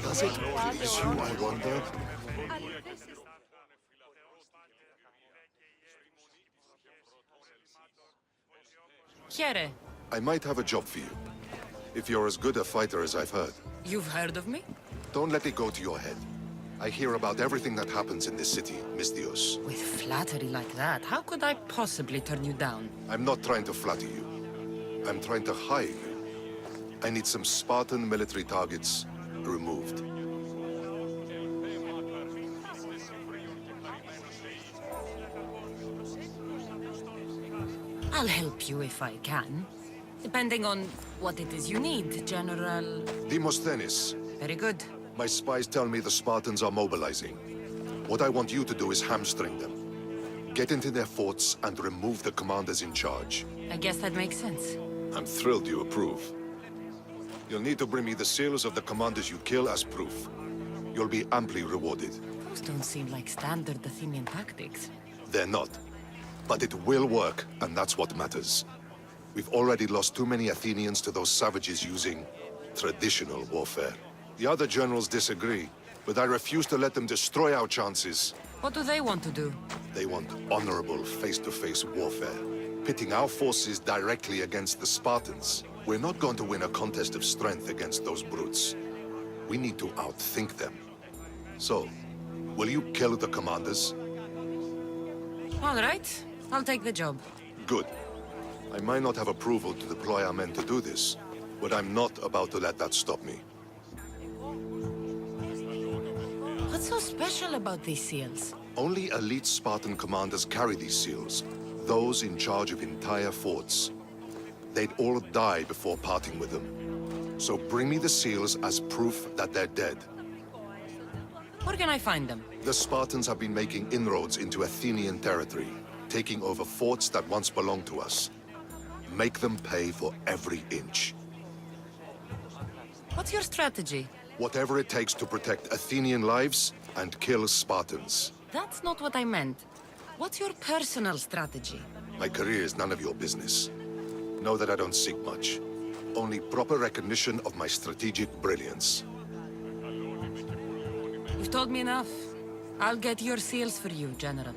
Does it please you, I wonder? Chiere, I might have a job for you. If you're as good a fighter as I've heard. you've heard of me? Don't let it go to your head. I hear about everything that happens in this city, Mystios. With flattery like that, how could I possibly turn you down? I'm not trying to flatter you. I'm trying to hire you. I need some Spartan military targets removed. I'll help you if I can. Depending on what it is you need, General... Demosthenes, Very good. my spies tell me the Spartans are mobilizing. What I want you to do is hamstring them. Get into their forts and remove the commanders in charge. I guess that makes sense. I'm thrilled you approve. You'll need to bring me the seals of the commanders you kill as proof. You'll be amply rewarded. Those don't seem like standard Athenian tactics. They're not. But it will work, and that's what matters. We've already lost too many Athenians to those savages using traditional warfare. The other generals disagree, but I refuse to let them destroy our chances. What do they want to do? They want honorable face-to-face warfare, pitting our forces directly against the Spartans. We're not going to win a contest of strength against those brutes. We need to outthink them. So, will you kill the commanders? All right, I'll take the job. Good. I might not have approval to deploy our men to do this, but I'm not about to let that stop me. What's so special about these seals? Only elite Spartan commanders carry these seals, those in charge of entire forts. They'd all die before parting with them. So bring me the seals as proof that they're dead. Where can I find them? The Spartans have been making inroads into Athenian territory, taking over forts that once belonged to us. Make them pay for every inch. What's your strategy? Whatever it takes to protect Athenian lives and kill Spartans. That's not what I meant. What's your personal strategy? My career is none of your business. Know that I don't seek much. Only proper recognition of my strategic brilliance. You've told me enough. I'll get your seals for you, General.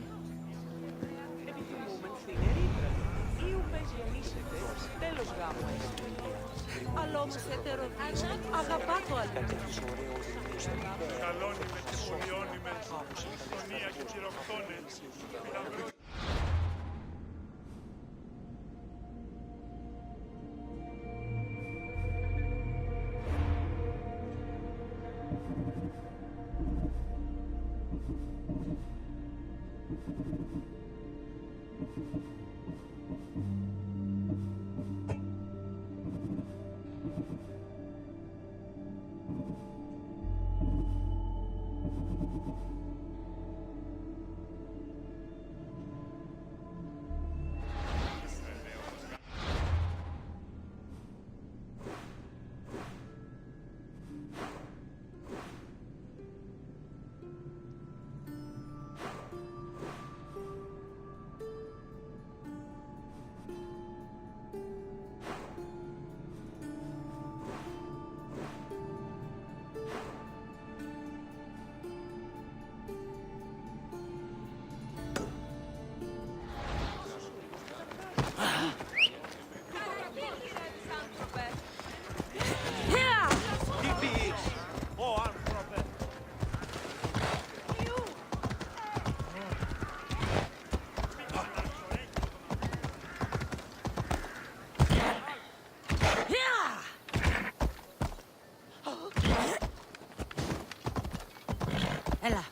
Έλα.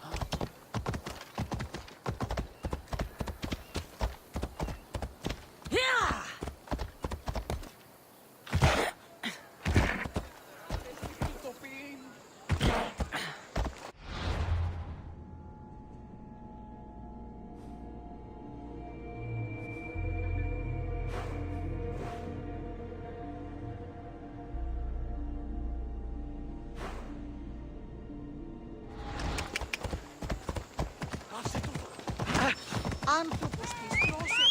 Άνθρωπος της δώσε.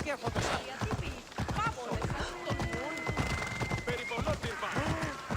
Τι έχω το σάπια. Περιβολό τυρβά.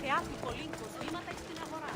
Θεάτη πολύ κοσμήματα στην αγορά.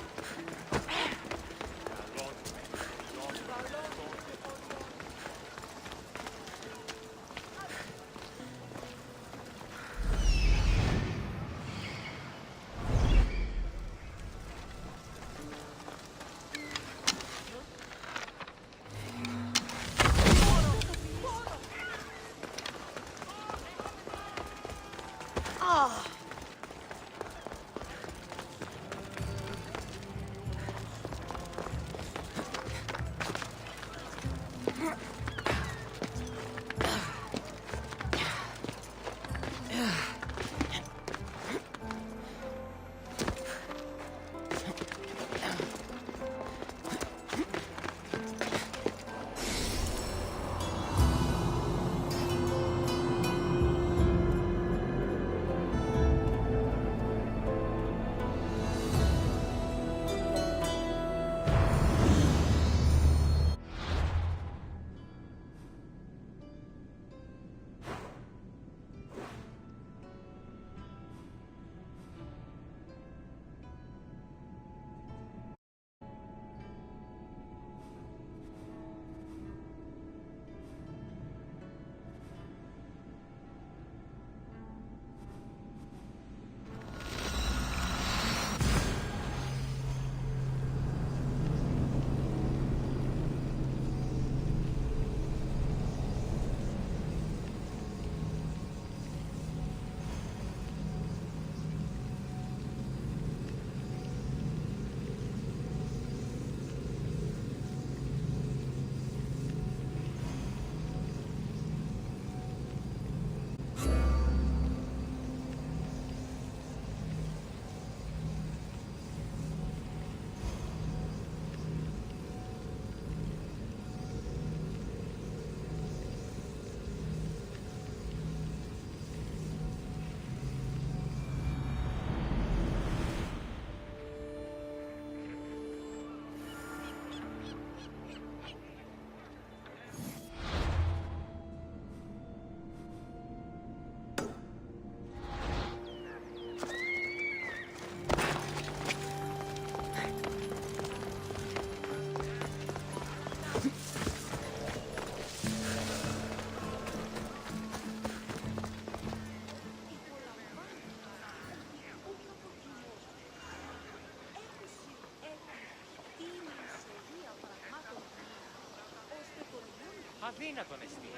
Αδύνατον εστί.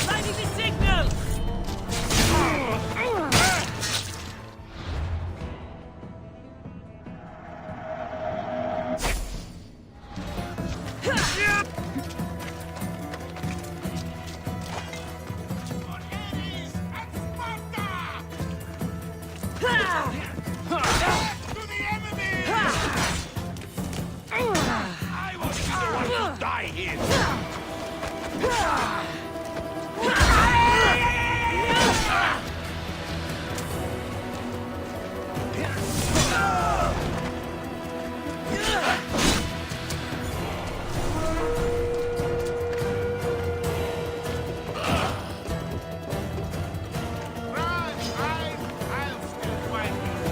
Finding the signal! Die here! I'll still fight you.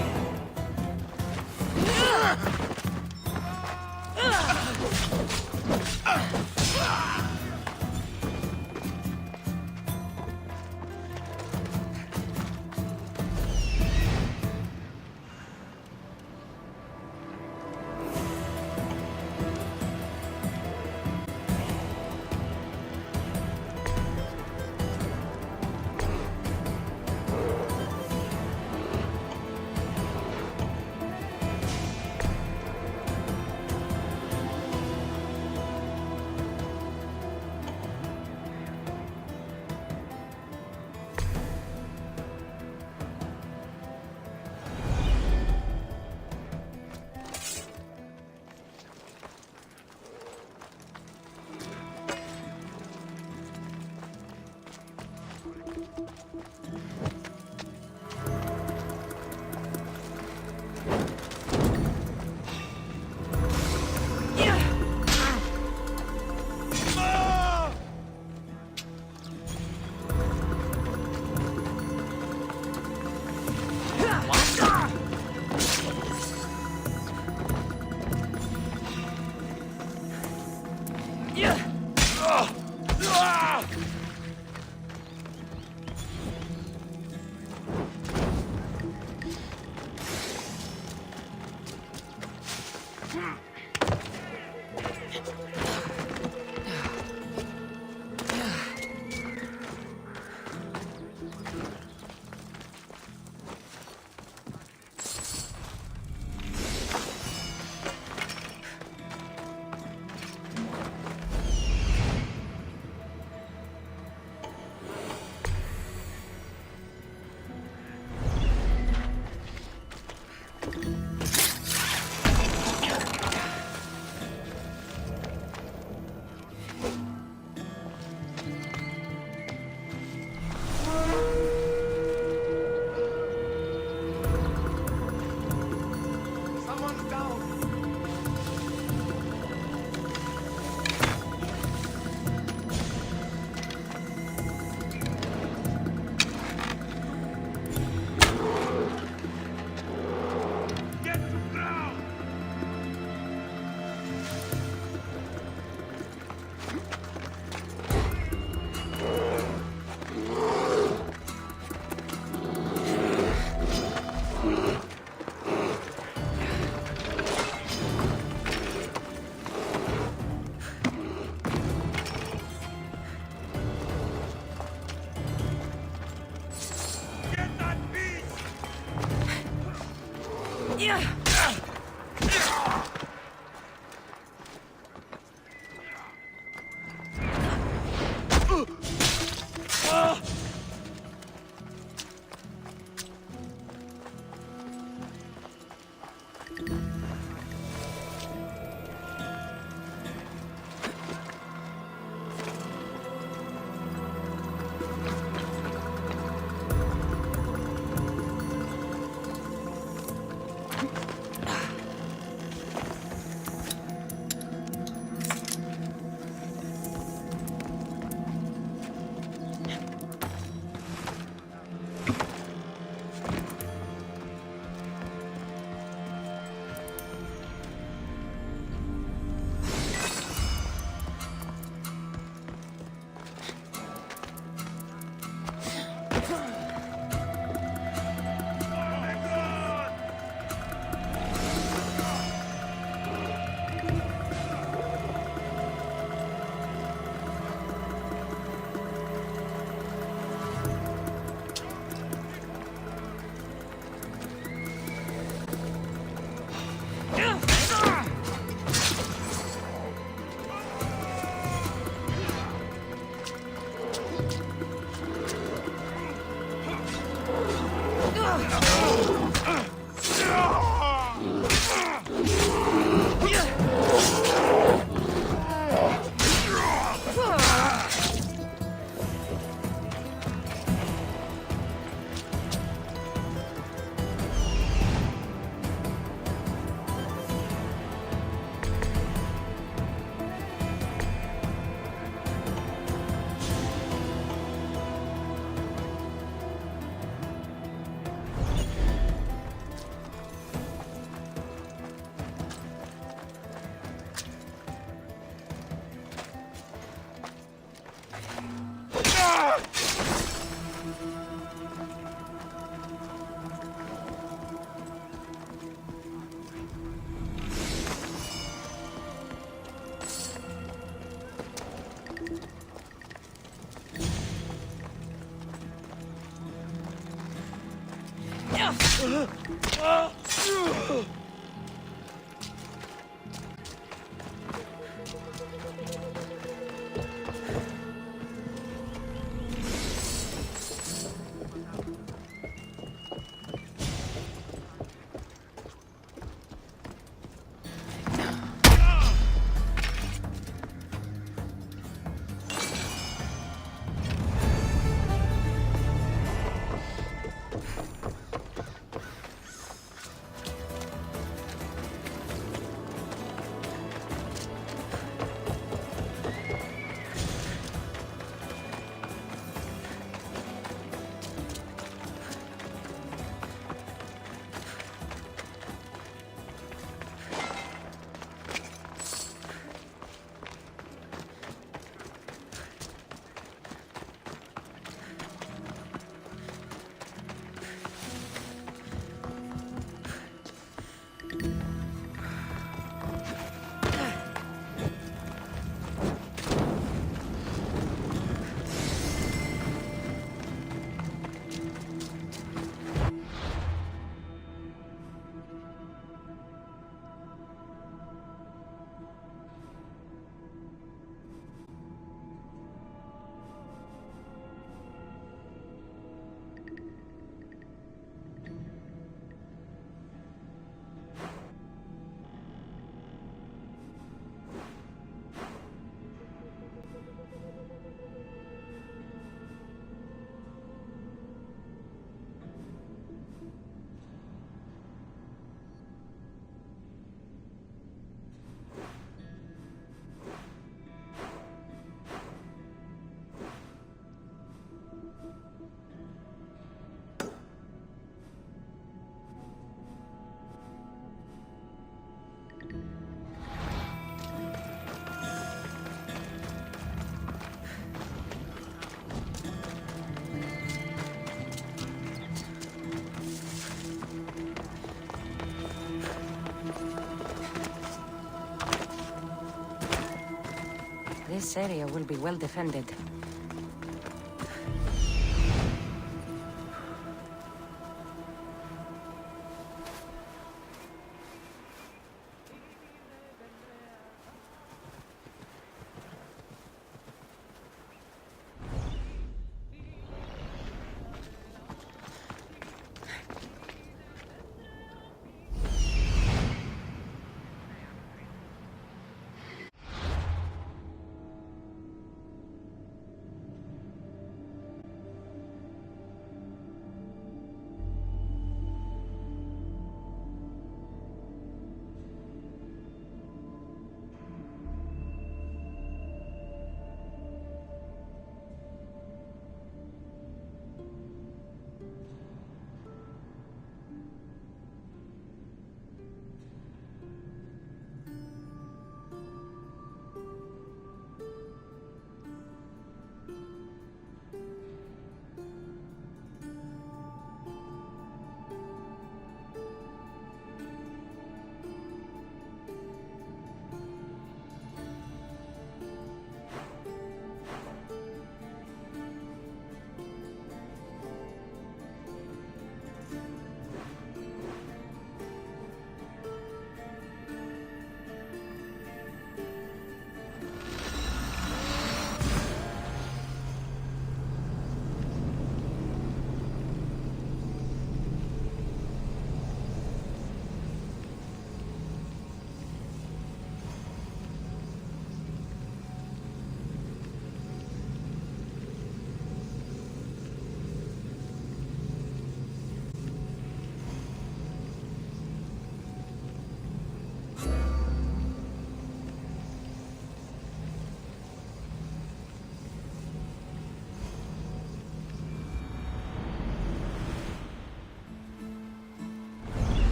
This area will be well defended.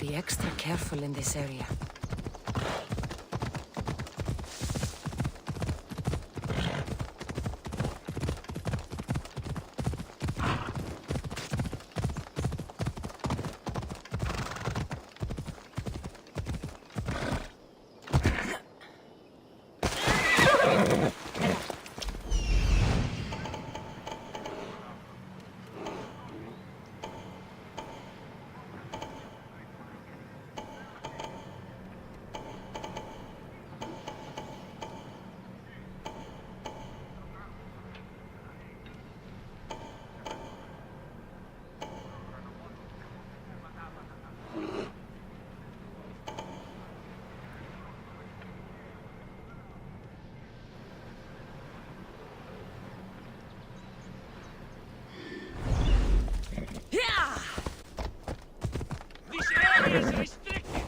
be extra careful in this area. This area is restricted.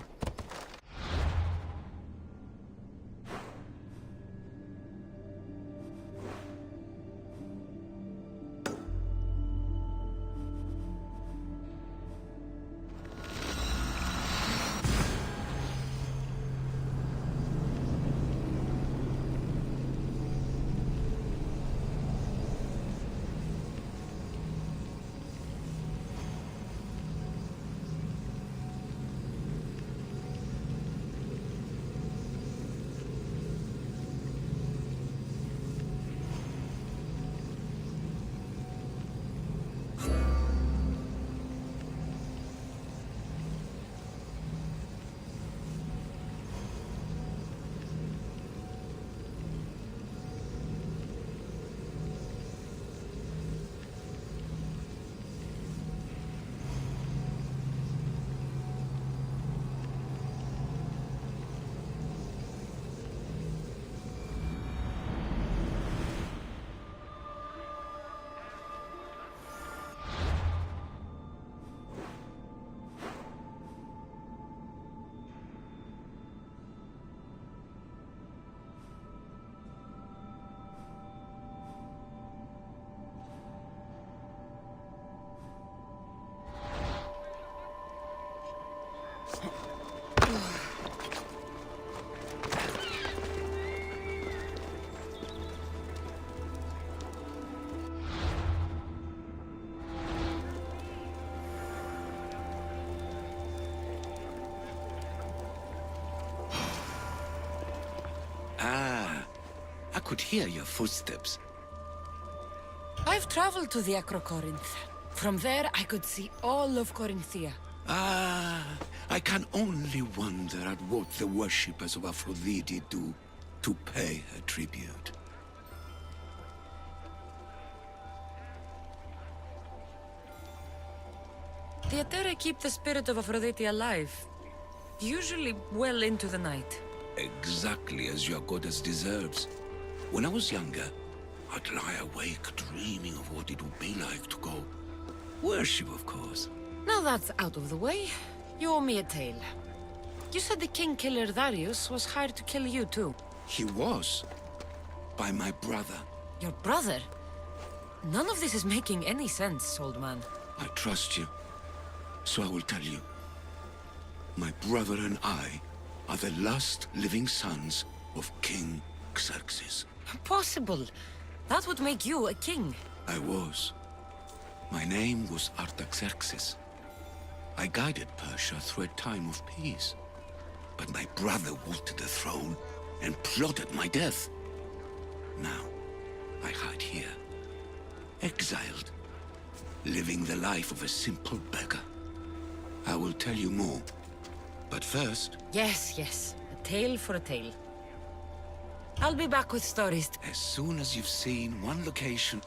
I could hear your footsteps. I've traveled to the Acrocorinth. From there, I could see all of Corinthia. I can only wonder at what the worshippers of Aphrodite do to pay her tribute. The Aeteri keep the spirit of Aphrodite alive, usually well into the night. Exactly as your goddess deserves. When I was younger, I'd lie awake dreaming of what it would be like to go. Worship, of course. Now that's out of the way, you owe me a tale. You said the king killer Darius was hired to kill you too. He was. By my brother. Your brother? None of this is making any sense, old man. I trust you. So I will tell you. My brother and I are the last living sons of King Xerxes. Impossible. That would make you a king. I was. My name was Artaxerxes. I guided Persia through a time of peace. But my brother wanted the throne and plotted my death. Now, I hide here. Exiled. Living the life of a simple beggar. I will tell you more. But first... Yes, yes. A tale for a tale. I'll be back with stories. As soon as you've seen one location...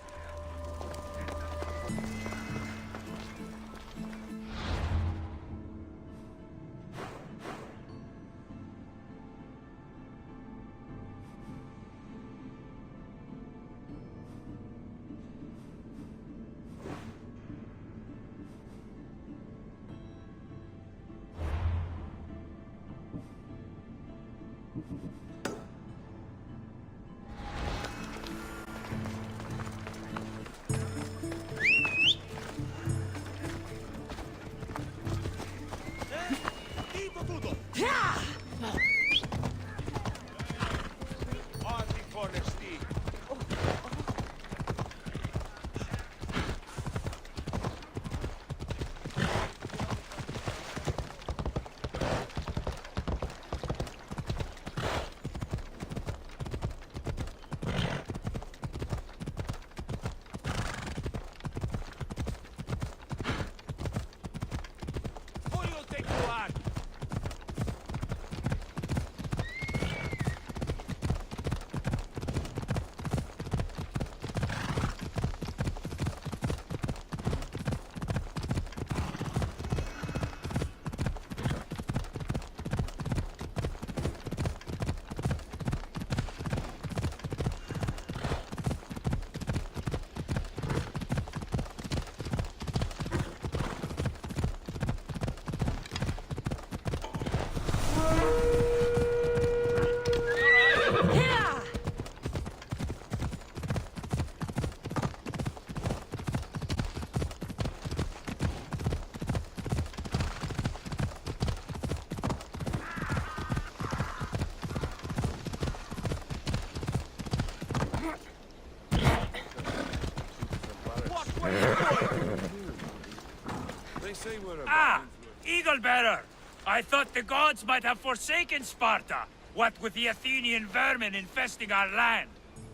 Ah, Eagle Bearer! I thought the gods might have forsaken Sparta, what with the Athenian vermin infesting our land.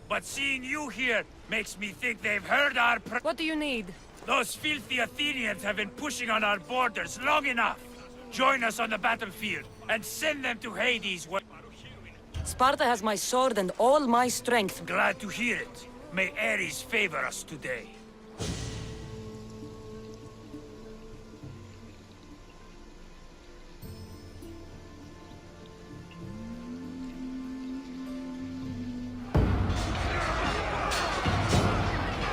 But seeing you here makes me think they've heard our What do you need? Those filthy Athenians have been pushing on our borders long enough. Join us on the battlefield, and send them to Hades where... Sparta has my sword and all my strength. Glad to hear it. May Ares favor us today.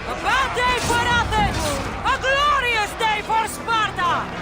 A bad day for Athens! A glorious day for Sparta!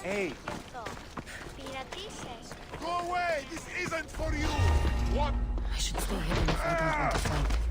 Hey, Go away! This isn't for you! What? I should stay hidden if I don't want to fight.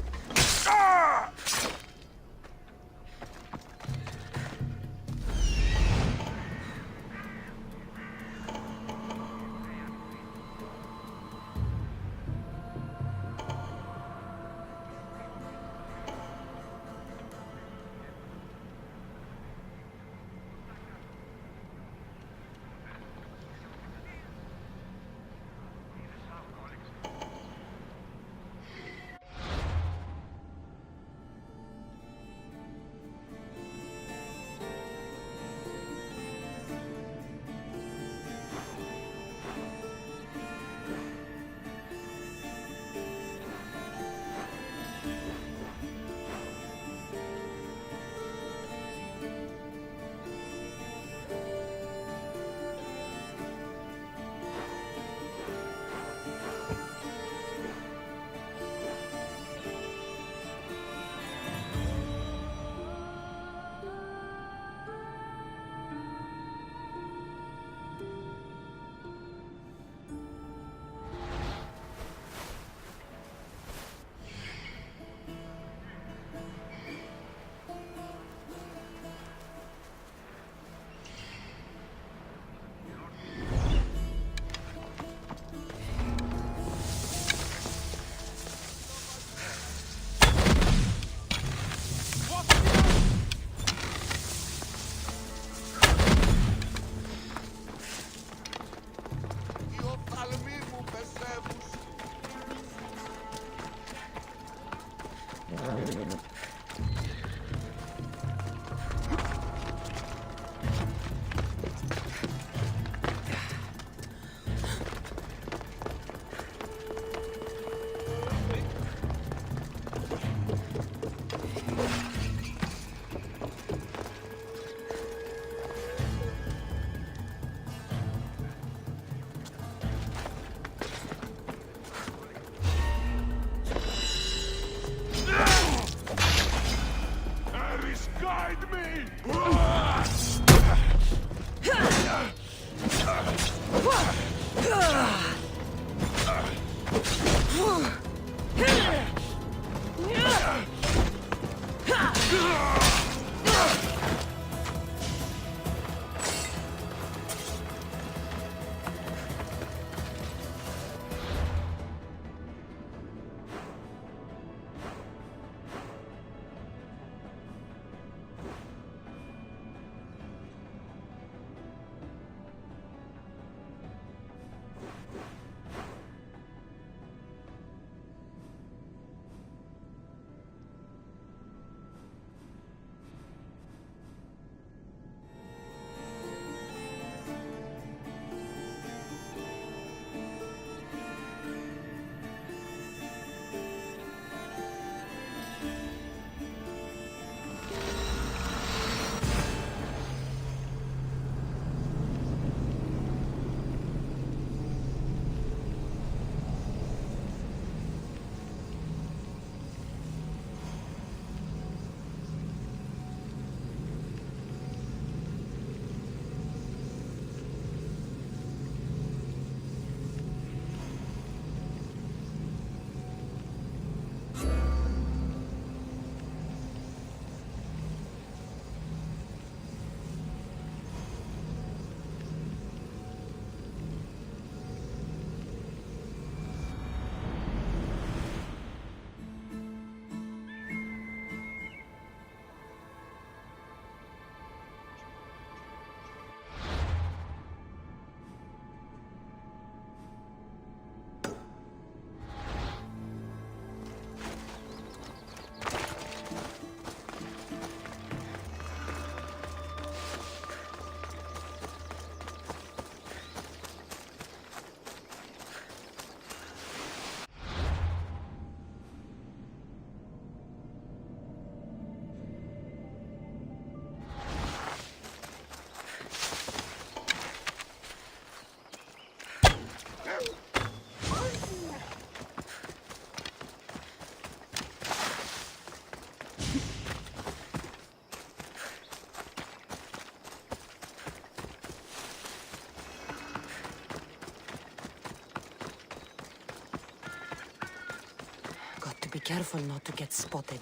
be careful not to get spotted.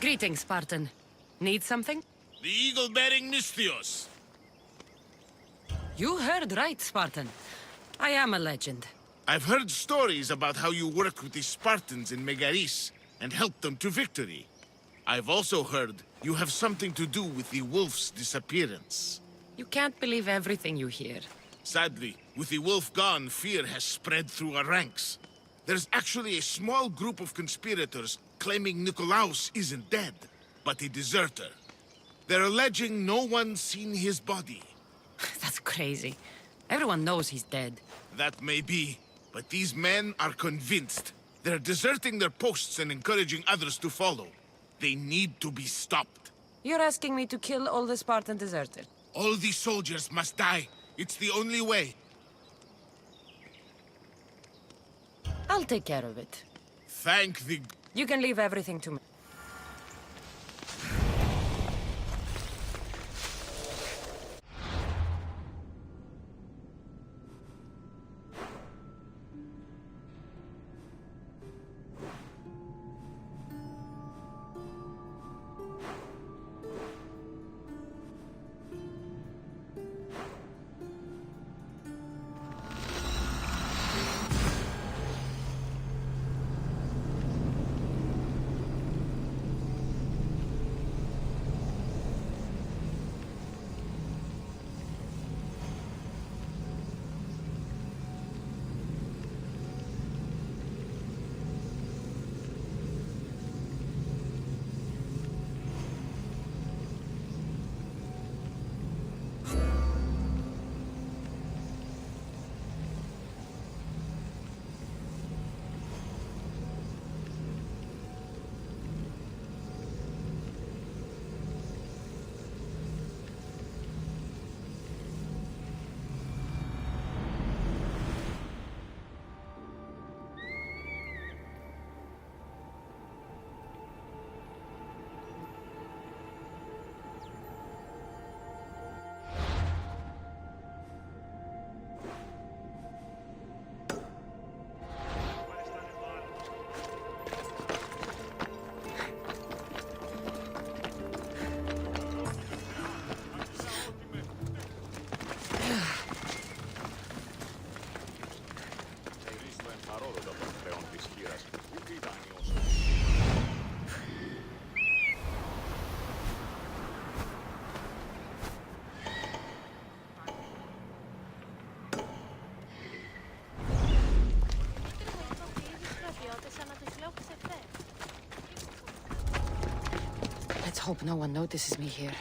Greetings, Spartan. Need something? The eagle-bearing Misthios. You heard right, Spartan. I am a legend. I've heard stories about how you work with the Spartans in Megaris and help them to victory. I've also heard you have something to do with the wolf's disappearance. You can't believe everything you hear. Sadly, with the wolf gone, fear has spread through our ranks. There's actually a small group of conspirators claiming Nikolaos isn't dead, but a deserter. They're alleging no one's seen his body. That's crazy. Everyone knows he's dead. That may be, but these men are convinced. They're deserting their posts and encouraging others to follow. They need to be stopped. You're asking me to kill all the Spartan deserters? All these soldiers must die. It's the only way. I'll take care of it. Thank the... You can leave everything to me. Let's hope no one notices me here.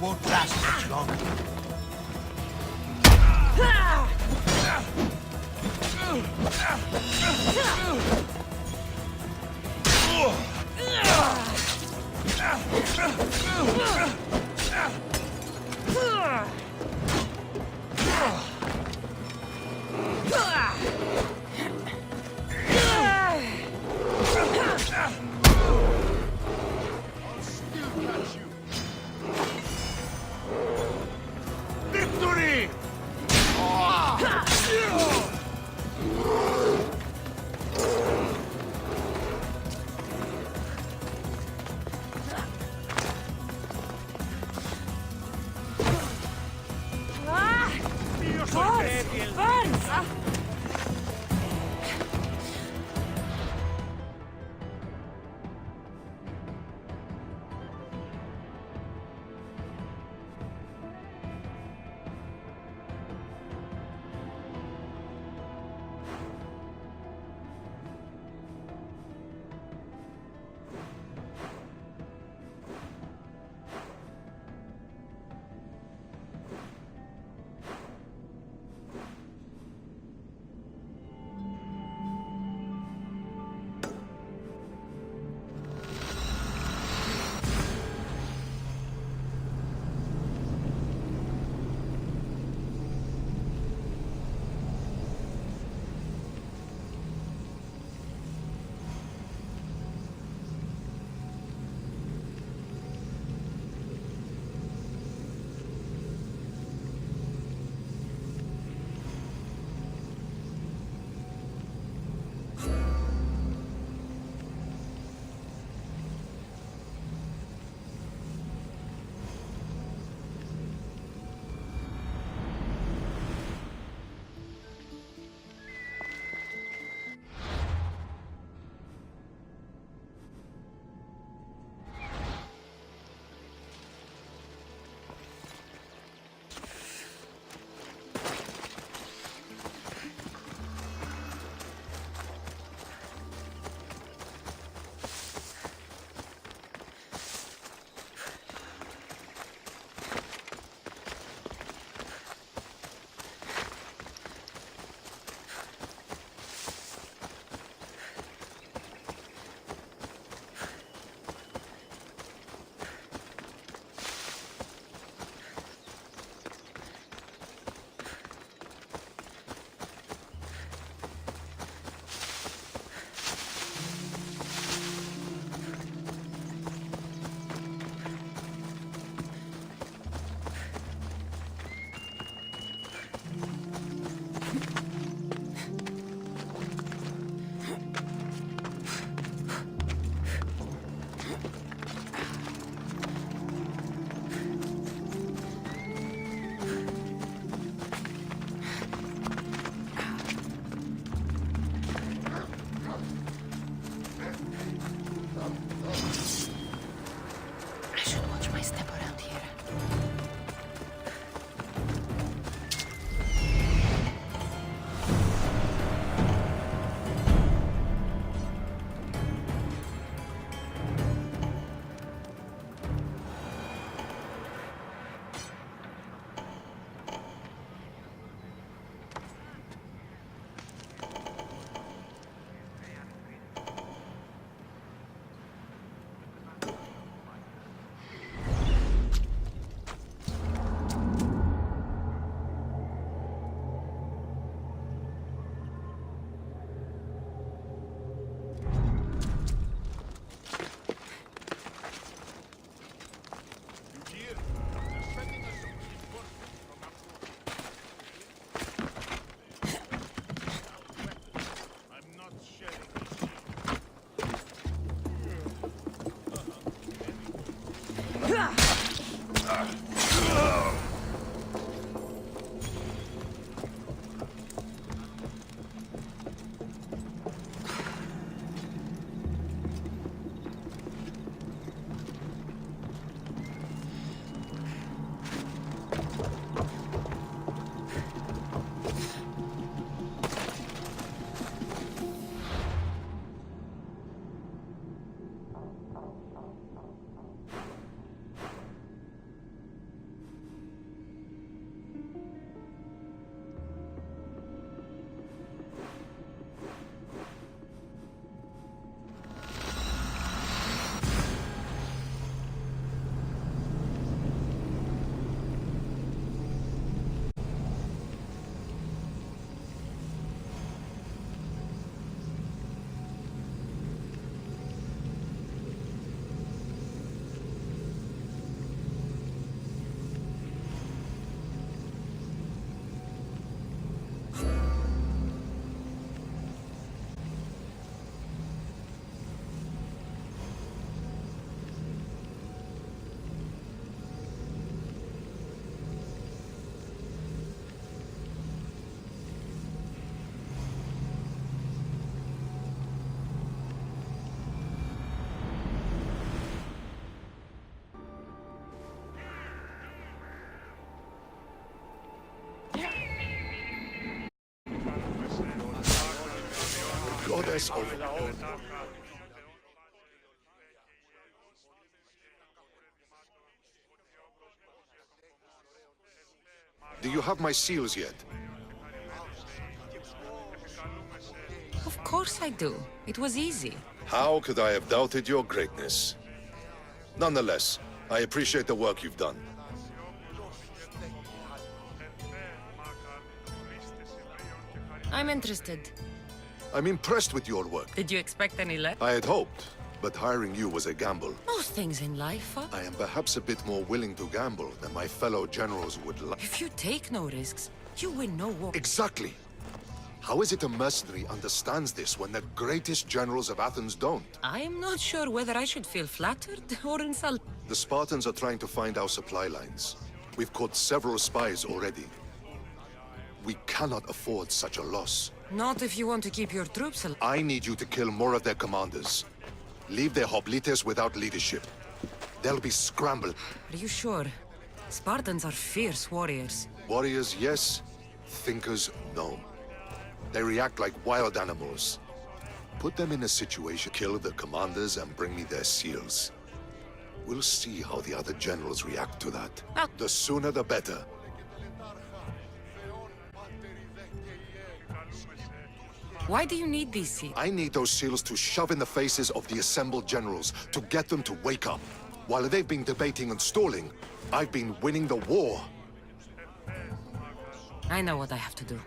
Won't last much longer. Burns! Less of... Do you have my seals yet? Of course I do. It was easy. How could I have doubted your greatness? Nonetheless, I appreciate the work you've done. I'm interested. I'm impressed with your work. Did you expect any less? I had hoped, but hiring you was a gamble. Most things in life are. I am perhaps a bit more willing to gamble than my fellow generals would like. If you take no risks, you win no war. Exactly. How is it a mercenary understands this when the greatest generals of Athens don't? I am not sure whether I should feel flattered or insulted. The Spartans are trying to find our supply lines. We've caught several spies already. We cannot afford such a loss. Not if you want to keep your troops alive. I need you to kill more of their commanders. Leave their hoplites without leadership. They'll be scrambled. Are you sure? Spartans are fierce warriors. Warriors, yes. Thinkers, no. They react like wild animals. Put them in a situation, kill the commanders and bring me their seals. We'll see how the other generals react to that. The sooner the better. Why do you need these seals? I need those seals to shove in the faces of the assembled generals, to get them to wake up. While they've been debating and stalling, I've been winning the war. I know what I have to do.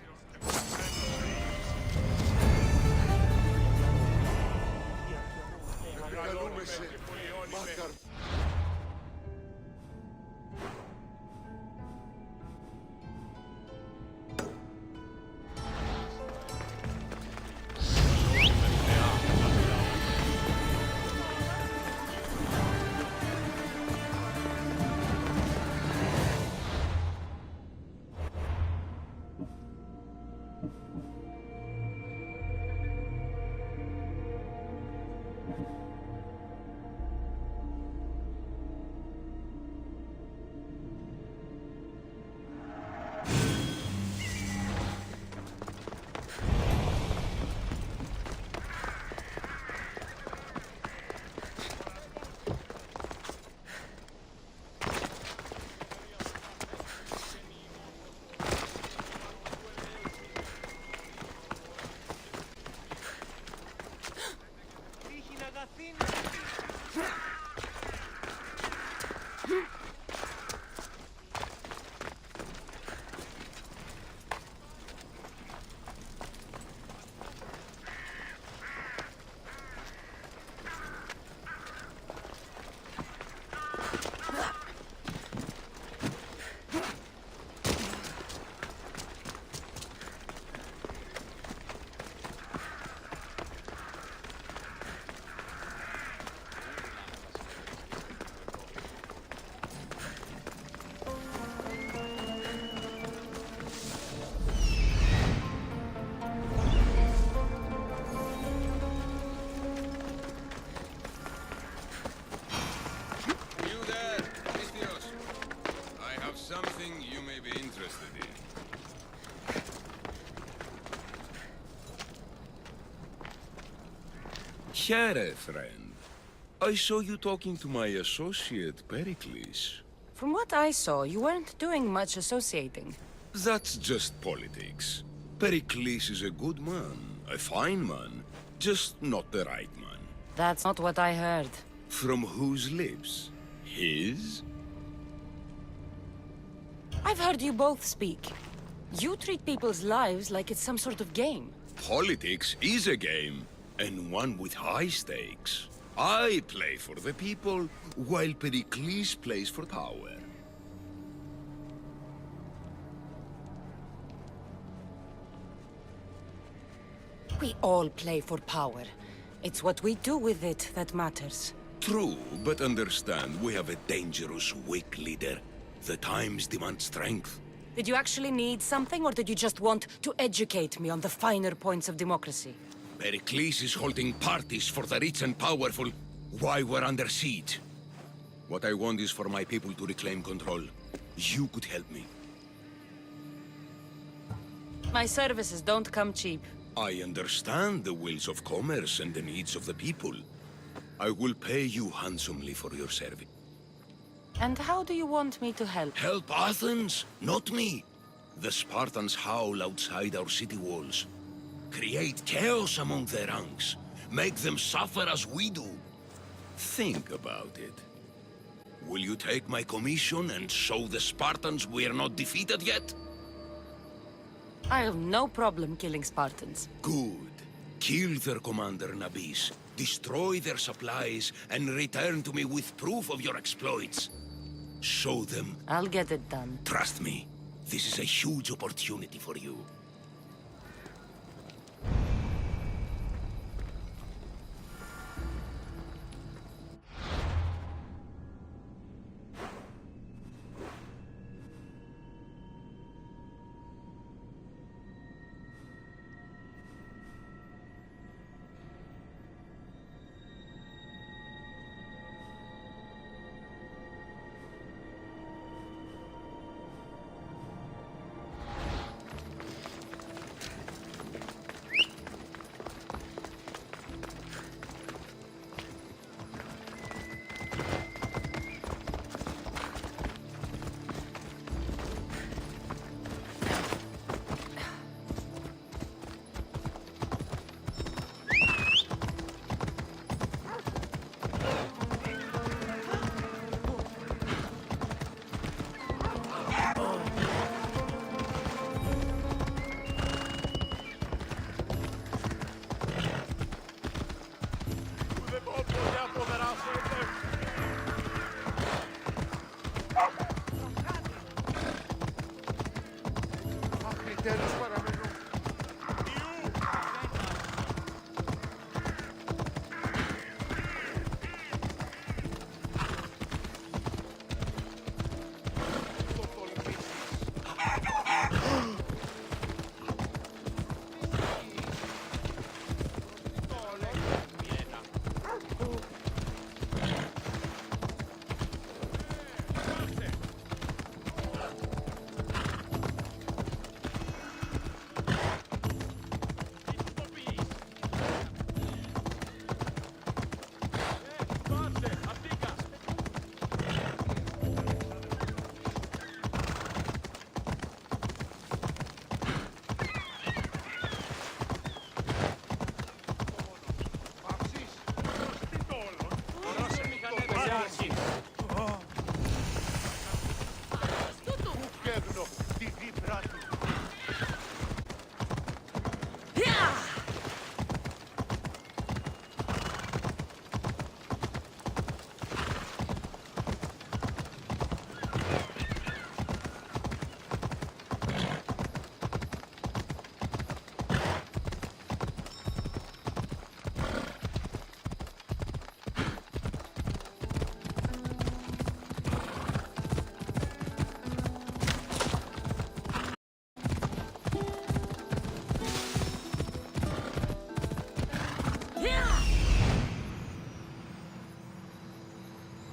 Something you may be interested in. Here, friend. I saw you talking to my associate, Pericles. From what I saw, you weren't doing much associating. That's just politics. Pericles is a good man, a fine man, just not the right man. That's not what I heard. From whose lips? His? I've heard you both speak. You treat people's lives like it's some sort of game. Politics is a game, and one with high stakes. I play for the people, while Pericles plays for power. We all play for power. It's what we do with it that matters. True, but understand, we have a dangerous, weak leader. The times demand strength. Did you actually need something, or did you just want to educate me on the finer points of democracy? Pericles is holding parties for the rich and powerful, while we're under siege. What I want is for my people to reclaim control. You could help me. My services don't come cheap. I understand the wills of commerce and the needs of the people. I will pay you handsomely for your service. And how do you want me to help? Help Athens, not me. The Spartans howl outside our city walls. Create chaos among their ranks. Make them suffer as we do. Think about it. Will you take my commission and show the Spartans we are not defeated yet? I have no problem killing Spartans. Good. Kill their commander Nabis, destroy their supplies, and return to me with proof of your exploits. Show them. I'll get it done. Trust me, this is a huge opportunity for you.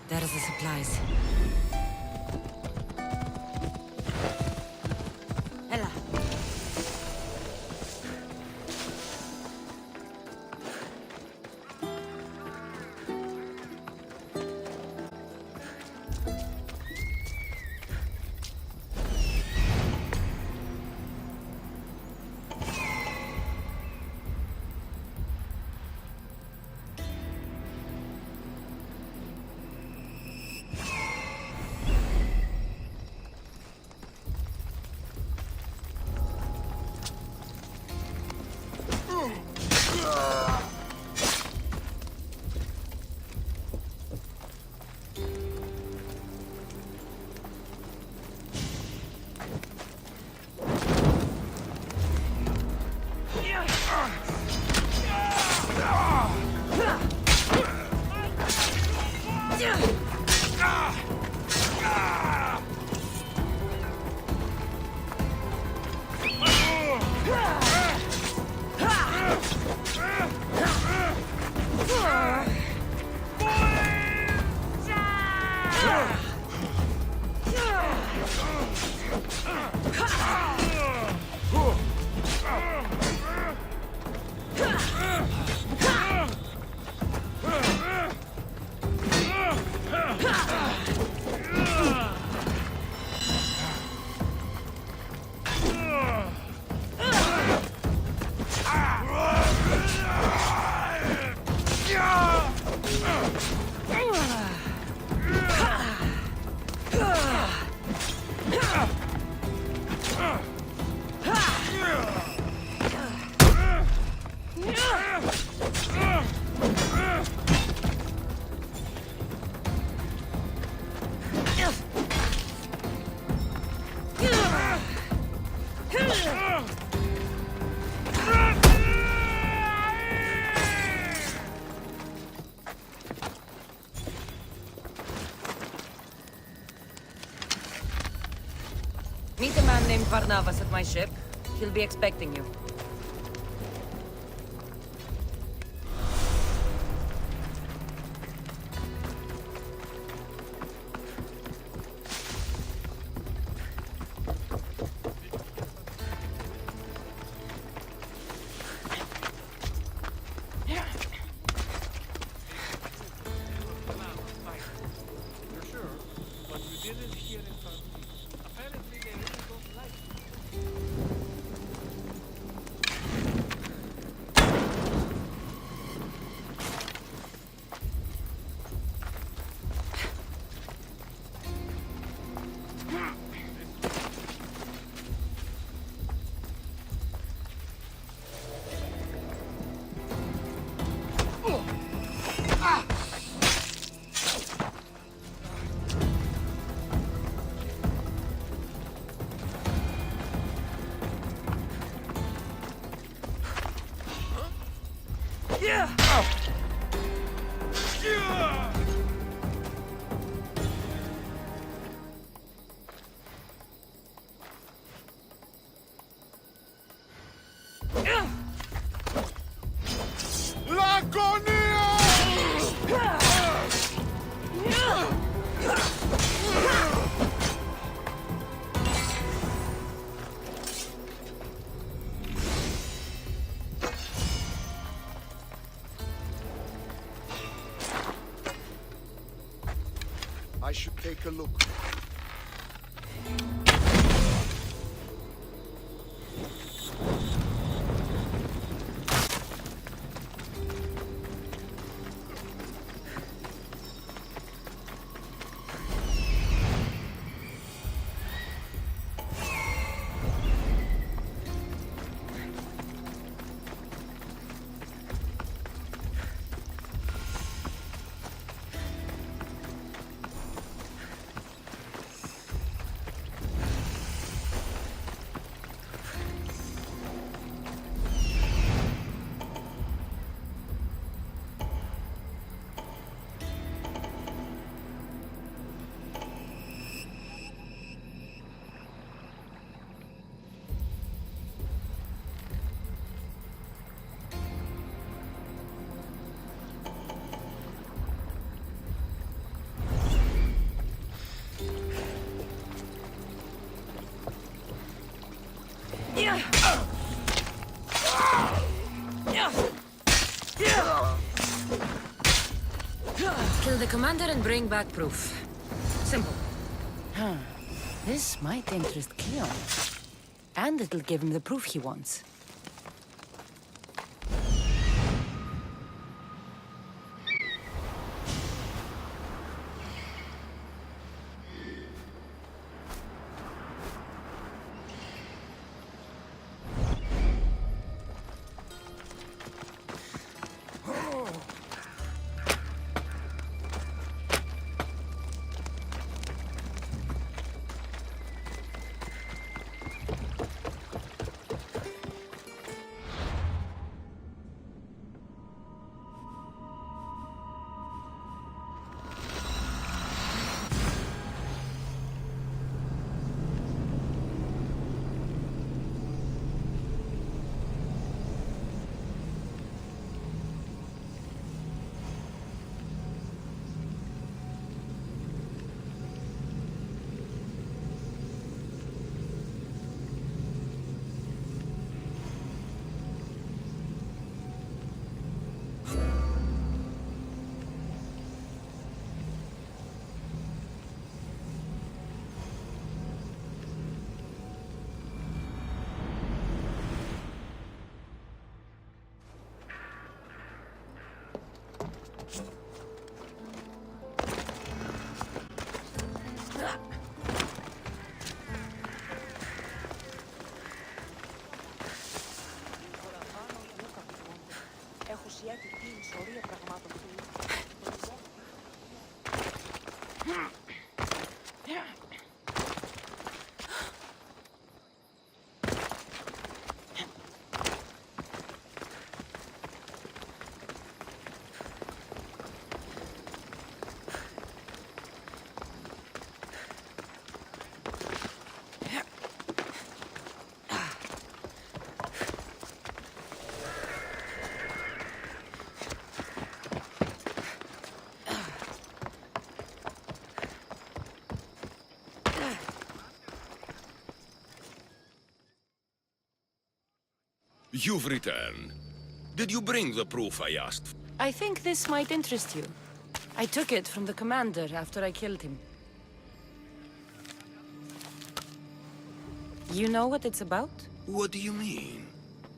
There's the supplies. Ella. Barnabas at my ship. He'll be expecting you. I should take a look. Kill the commander and bring back proof. Simple. Huh. This might interest Cleon. And it'll give him the proof he wants. You've returned. Did you bring the proof I asked? I think this might interest you. I took it from the commander after I killed him. You know what it's about? What do you mean?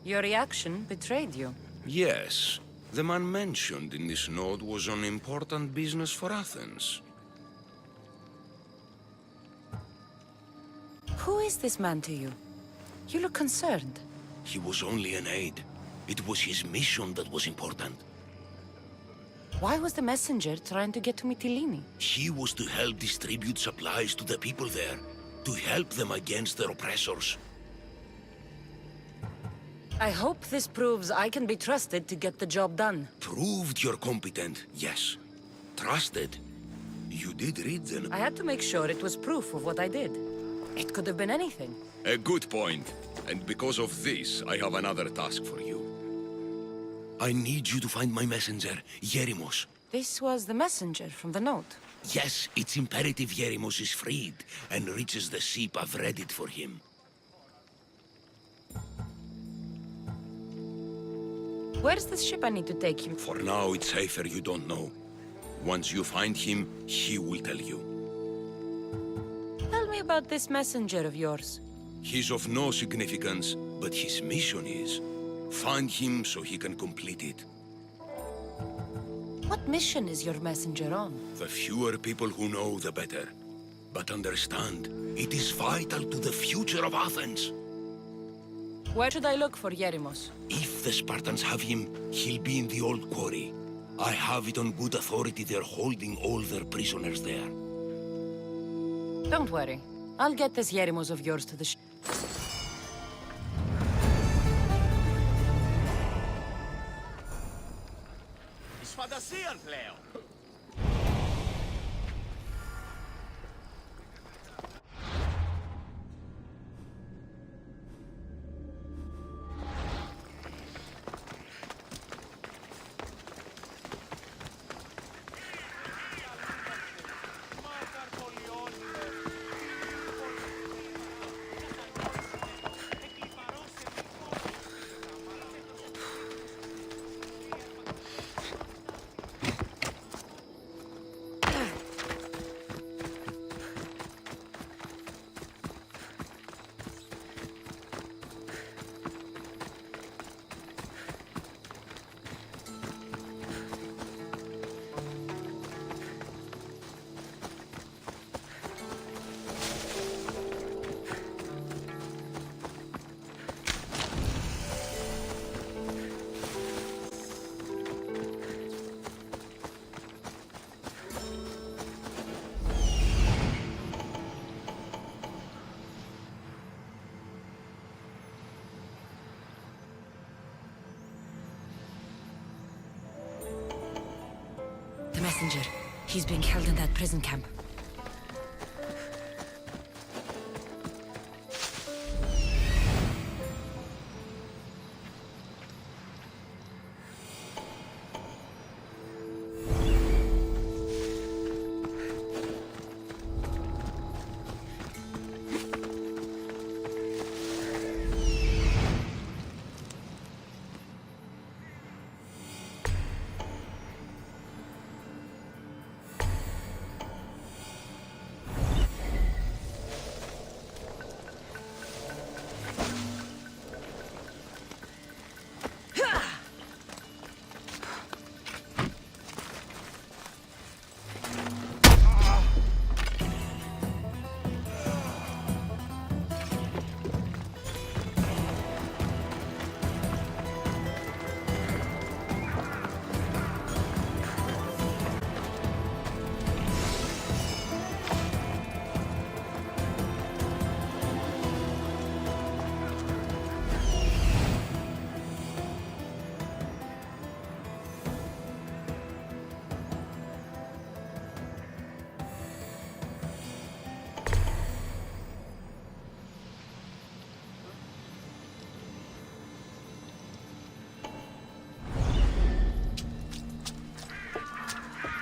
Your reaction betrayed you. Yes. The man mentioned in this note was on important business for Athens. Who is this man to you? You look concerned. He was only an aide. It was his mission that was important. Why was the messenger trying to get to Mytilene? He was to help distribute supplies to the people there, to help them against their oppressors. I hope this proves I can be trusted to get the job done. Proved you're competent, yes. Trusted. You did read them. I had to make sure it was proof of what I did. It could have been anything. A good point. And because of this, I have another task for you. I need you to find my messenger, Yerimos. This was the messenger from the note. Yes, it's imperative Yerimos is freed and reaches the ship. I've read it for him. Where's the ship I need to take him? For now, it's safer you don't know. Once you find him, he will tell you. Tell me about this messenger of yours. He's of no significance, but his mission is. Find him so he can complete it. What mission is your messenger on? The fewer people who know, the better. But understand, it is vital to the future of Athens. Where should I look for Yerimos? If the Spartans have him, he'll be in the old quarry. I have it on good authority they're holding all their prisoners there. Don't worry. I'll get this Yerimos of yours to the ship. Της φαντασίας πλέον. The messenger. He's being held in that prison camp.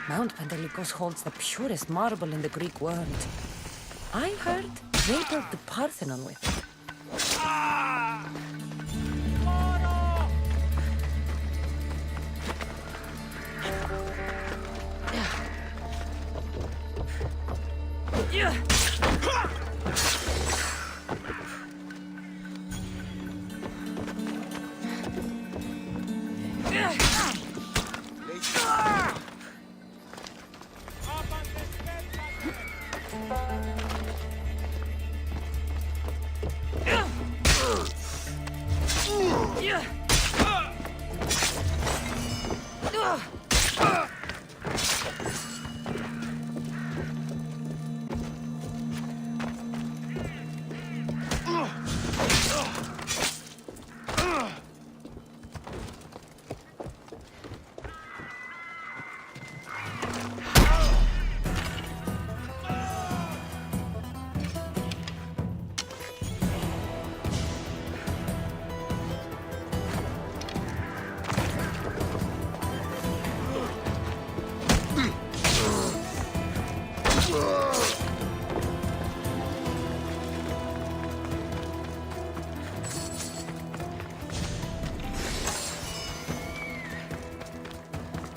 Mount Pentelikos holds the purest marble in the Greek world. I heard they built the Parthenon with it. Ah!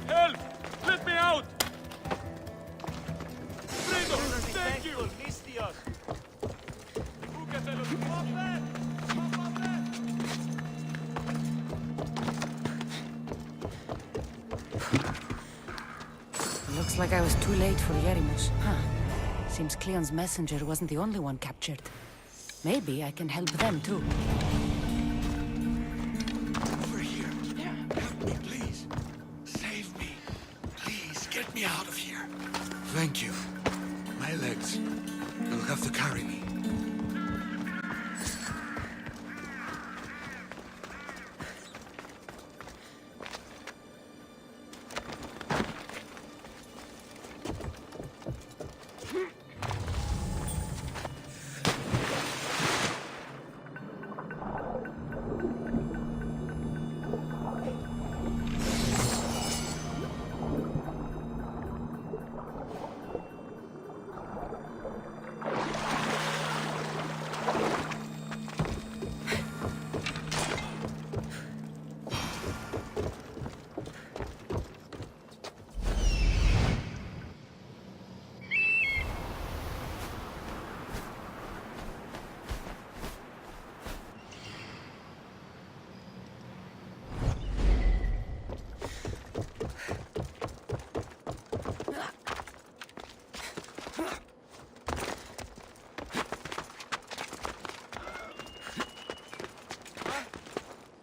Help! Let me out! Fredo, thank you! Looks like I was too late for Yerimus. Huh. Seems Cleon's messenger wasn't the only one captured. Maybe I can help them too. Over here. Help me, please. Save me. Please, get me out of here. Thank you. My legs. You'll have to carry me.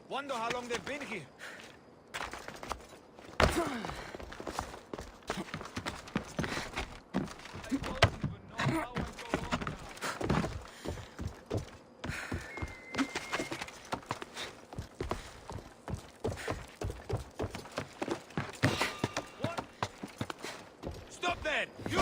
Wonder how long they've been here. Stop that! You!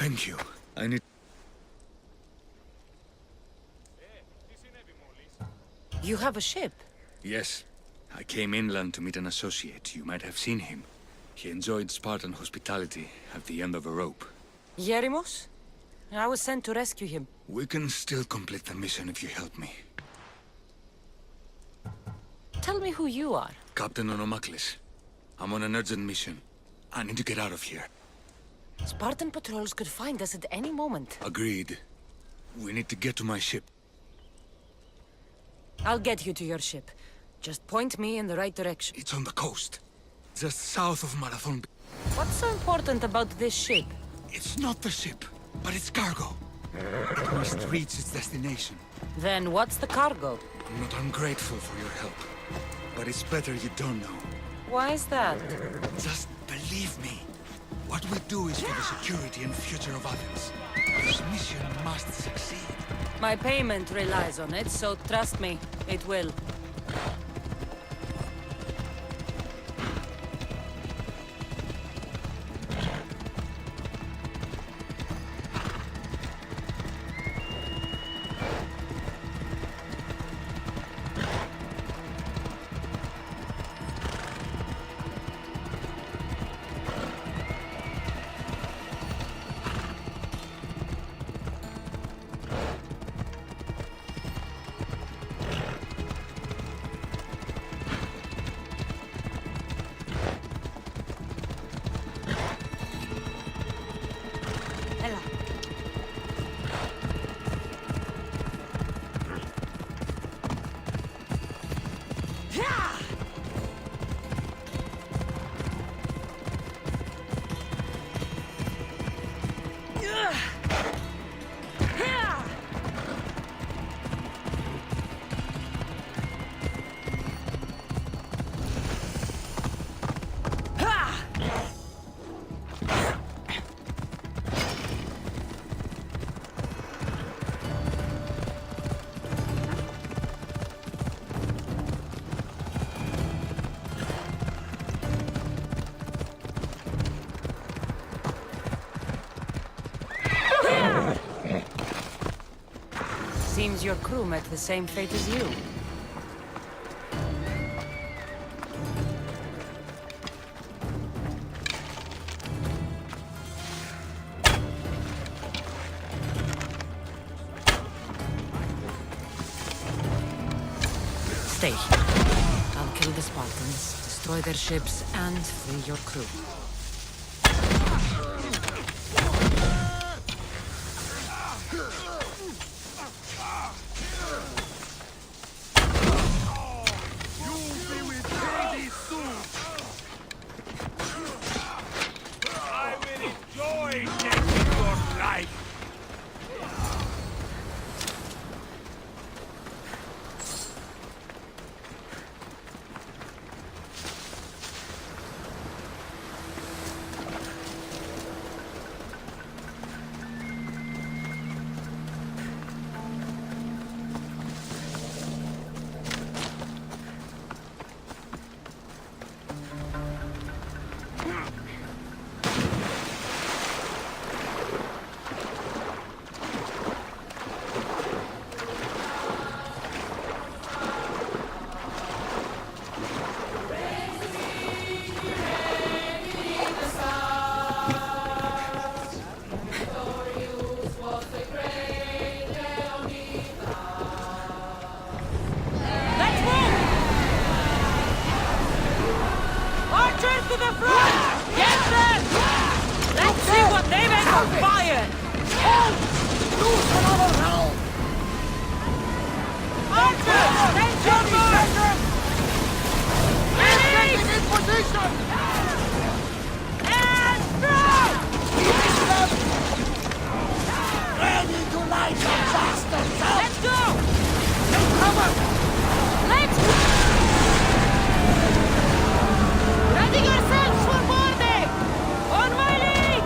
Thank you. I need... You have a ship? Yes. I came inland to meet an associate. You might have seen him. He enjoyed Spartan hospitality at the end of a rope. Yerimos? I was sent to rescue him. We can still complete the mission if you help me. Tell me who you are. Captain Onomaklis. I'm on an urgent mission. I need to get out of here. Spartan patrols could find us at any moment. Agreed. We need to get to my ship. I'll get you to your ship. Just point me in the right direction. It's on the coast. Just south of Marathon. What's so important about this ship? It's not the ship, but it's cargo. It must reach its destination. Then what's the cargo? I'm not ungrateful for your help, but it's better you don't know. Why is that? Just believe me. What we do is for the security and future of Athens. This mission must succeed. My payment relies on it, so trust me, it will. Seems your crew met the same fate as you. Stay here. I'll kill the Spartans, destroy their ships, and free your crew. I will enjoy taking your life. Archers to the front! Get them! Let's see what they make of fire! Archers! Attention, march! Enemies! In position! And strike! Ready to light disasters! Let's go! Take cover! Let's go! Ready yourselves for boarding! On my lead!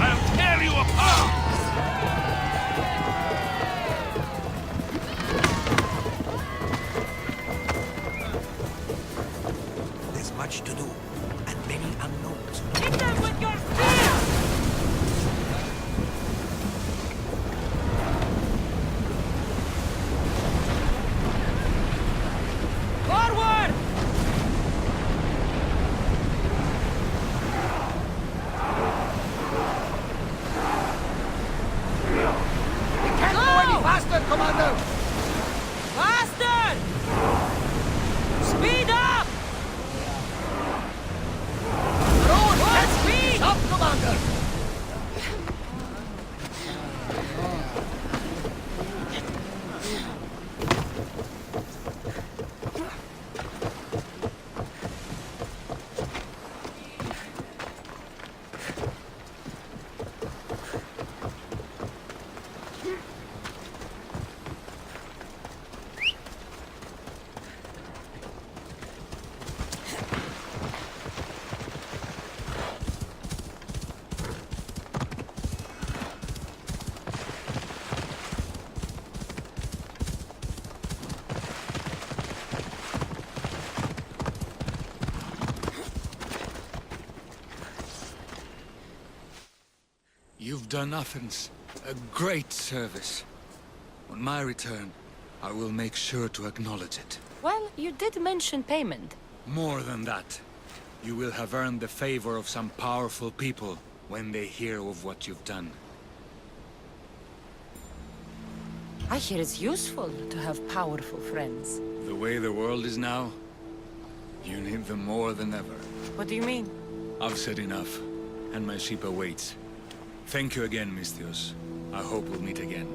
I'll tear you apart! There's much to do, and many unknowns. Hit them with your spear! Forward! Can't go any faster, Commander! Faster! Speed up! Road More speed! up, Commander! You've done Athens a great service. On my return, I will make sure to acknowledge it. Well, you did mention payment. More than that, you will have earned the favor of some powerful people when they hear of what you've done. I hear it's useful to have powerful friends. The way the world is now, you need them more than ever. What do you mean? I've said enough, and my ship awaits. Thank you again, Misthios. I hope we'll meet again.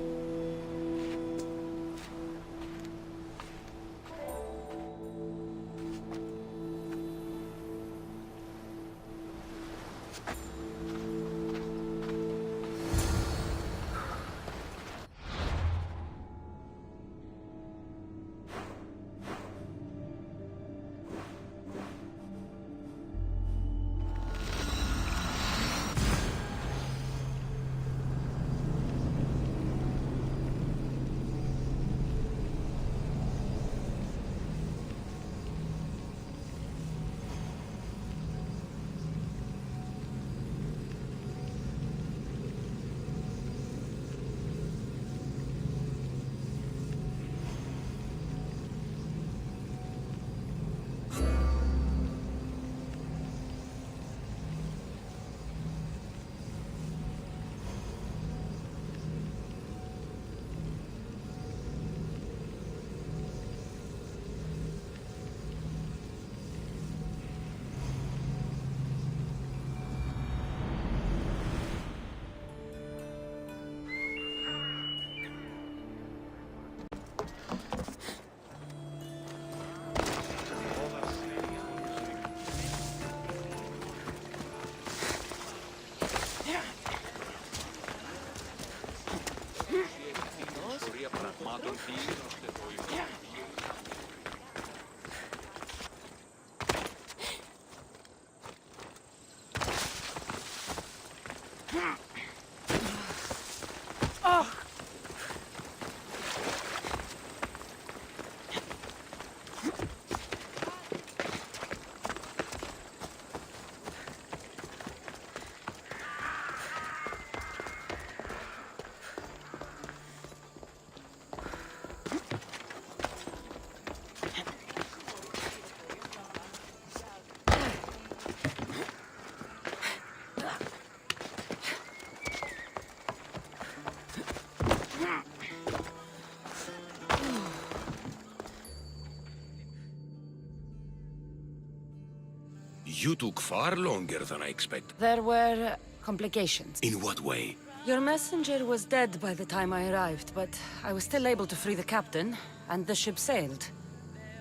You took far longer than I expected. There were complications. In what way? Your messenger was dead by the time I arrived, but I was still able to free the captain, and the ship sailed.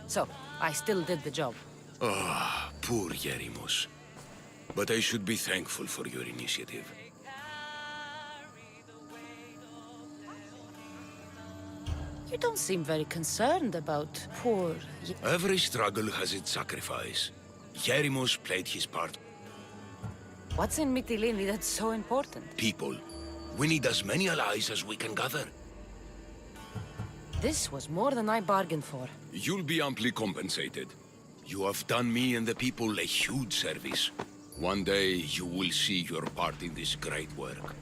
So, I still did the job. Ah, poor Yerimos. But I should be thankful for your initiative. You don't seem very concerned about poor... Every struggle has its sacrifice. Yerimos played his part. What's in Mytilene that's so important? People. We need as many allies as we can gather. This was more than I bargained for. You'll be amply compensated. You have done me and the people a huge service. One day you will see your part in this great work.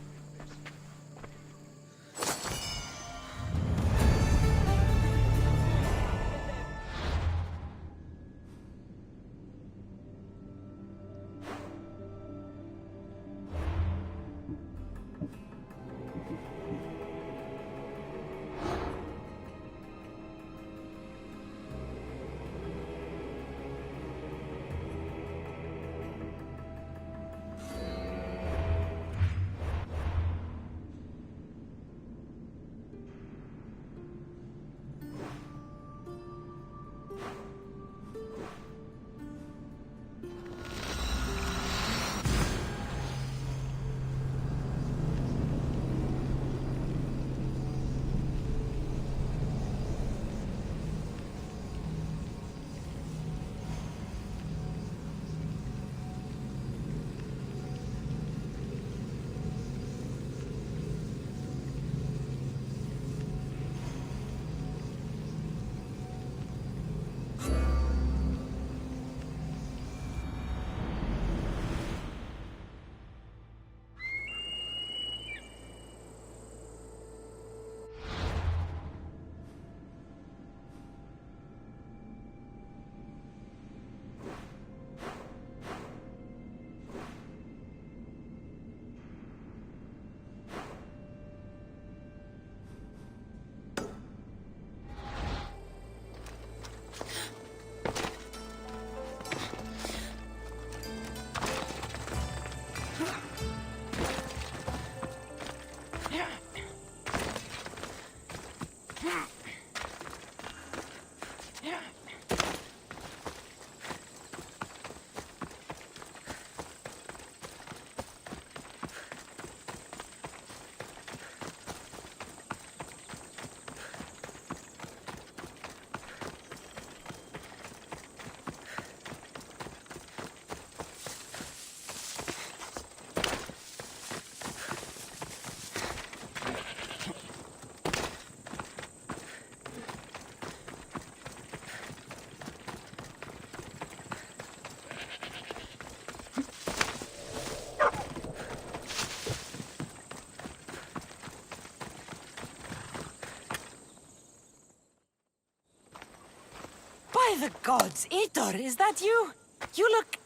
By the gods, Aitor, is that you? You look...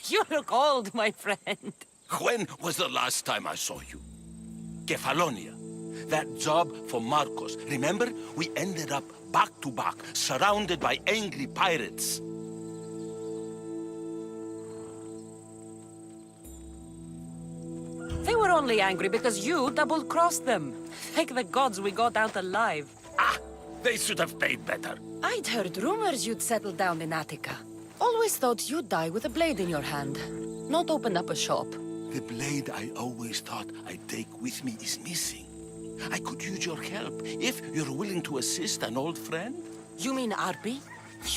you look old, my friend. When was the last time I saw you? Kefalonia. That job for Marcos. Remember? We ended up back to back, surrounded by angry pirates. They were only angry because you double-crossed them. Thank the gods we got out alive. Ah! They should have paid better. I'd heard rumors you'd settled down in Attica. Always thought you'd die with a blade in your hand, not open up a shop. The blade I always thought I'd take with me is missing. I could use your help, if you're willing to assist an old friend. You mean Arpi?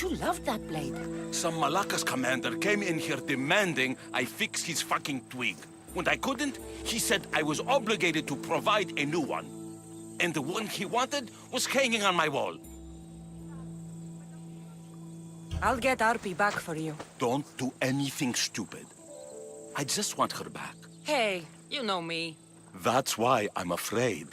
You loved that blade. Some Malacca's commander came in here demanding I fix his fucking twig. When I couldn't, he said I was obligated to provide a new one. And the one he wanted was hanging on my wall. I'll get Arpi back for you. Don't do anything stupid. I just want her back. Hey, you know me. That's why I'm afraid.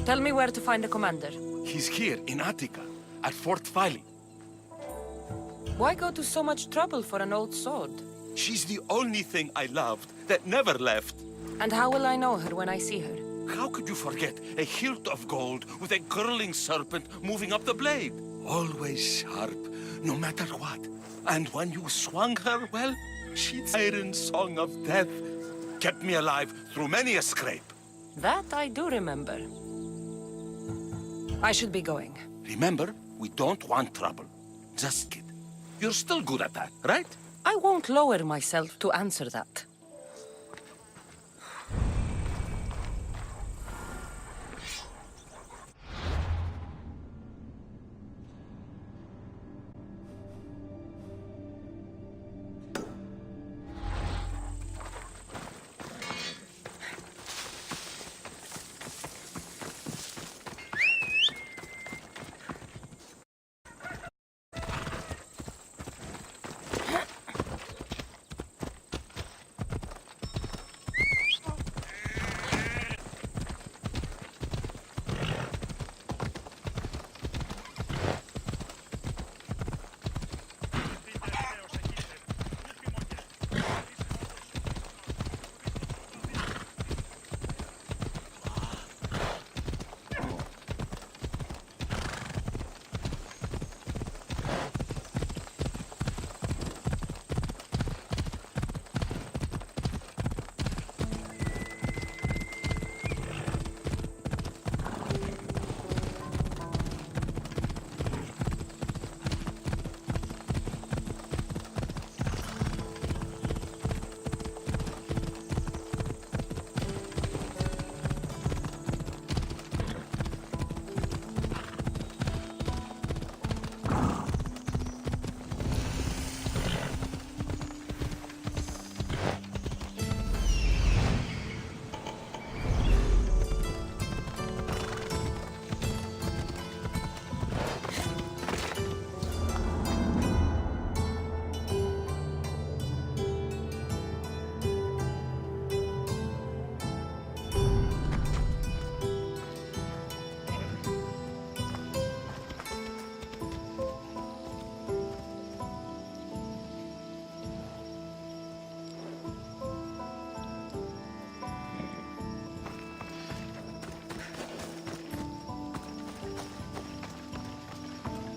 Tell me where to find the commander. He's here in Attica, at Fort Phyle. Why go to so much trouble for an old sword? She's the only thing I loved that never left. And how will I know her when I see her? How could you forget a hilt of gold with a curling serpent moving up the blade? Always sharp, no matter what. And when you swung her, well, she's iron song of death. Kept me alive through many a scrape. That I do remember. I should be going. Remember, we don't want trouble. Just kid. You're still good at that, right? I won't lower myself to answer that.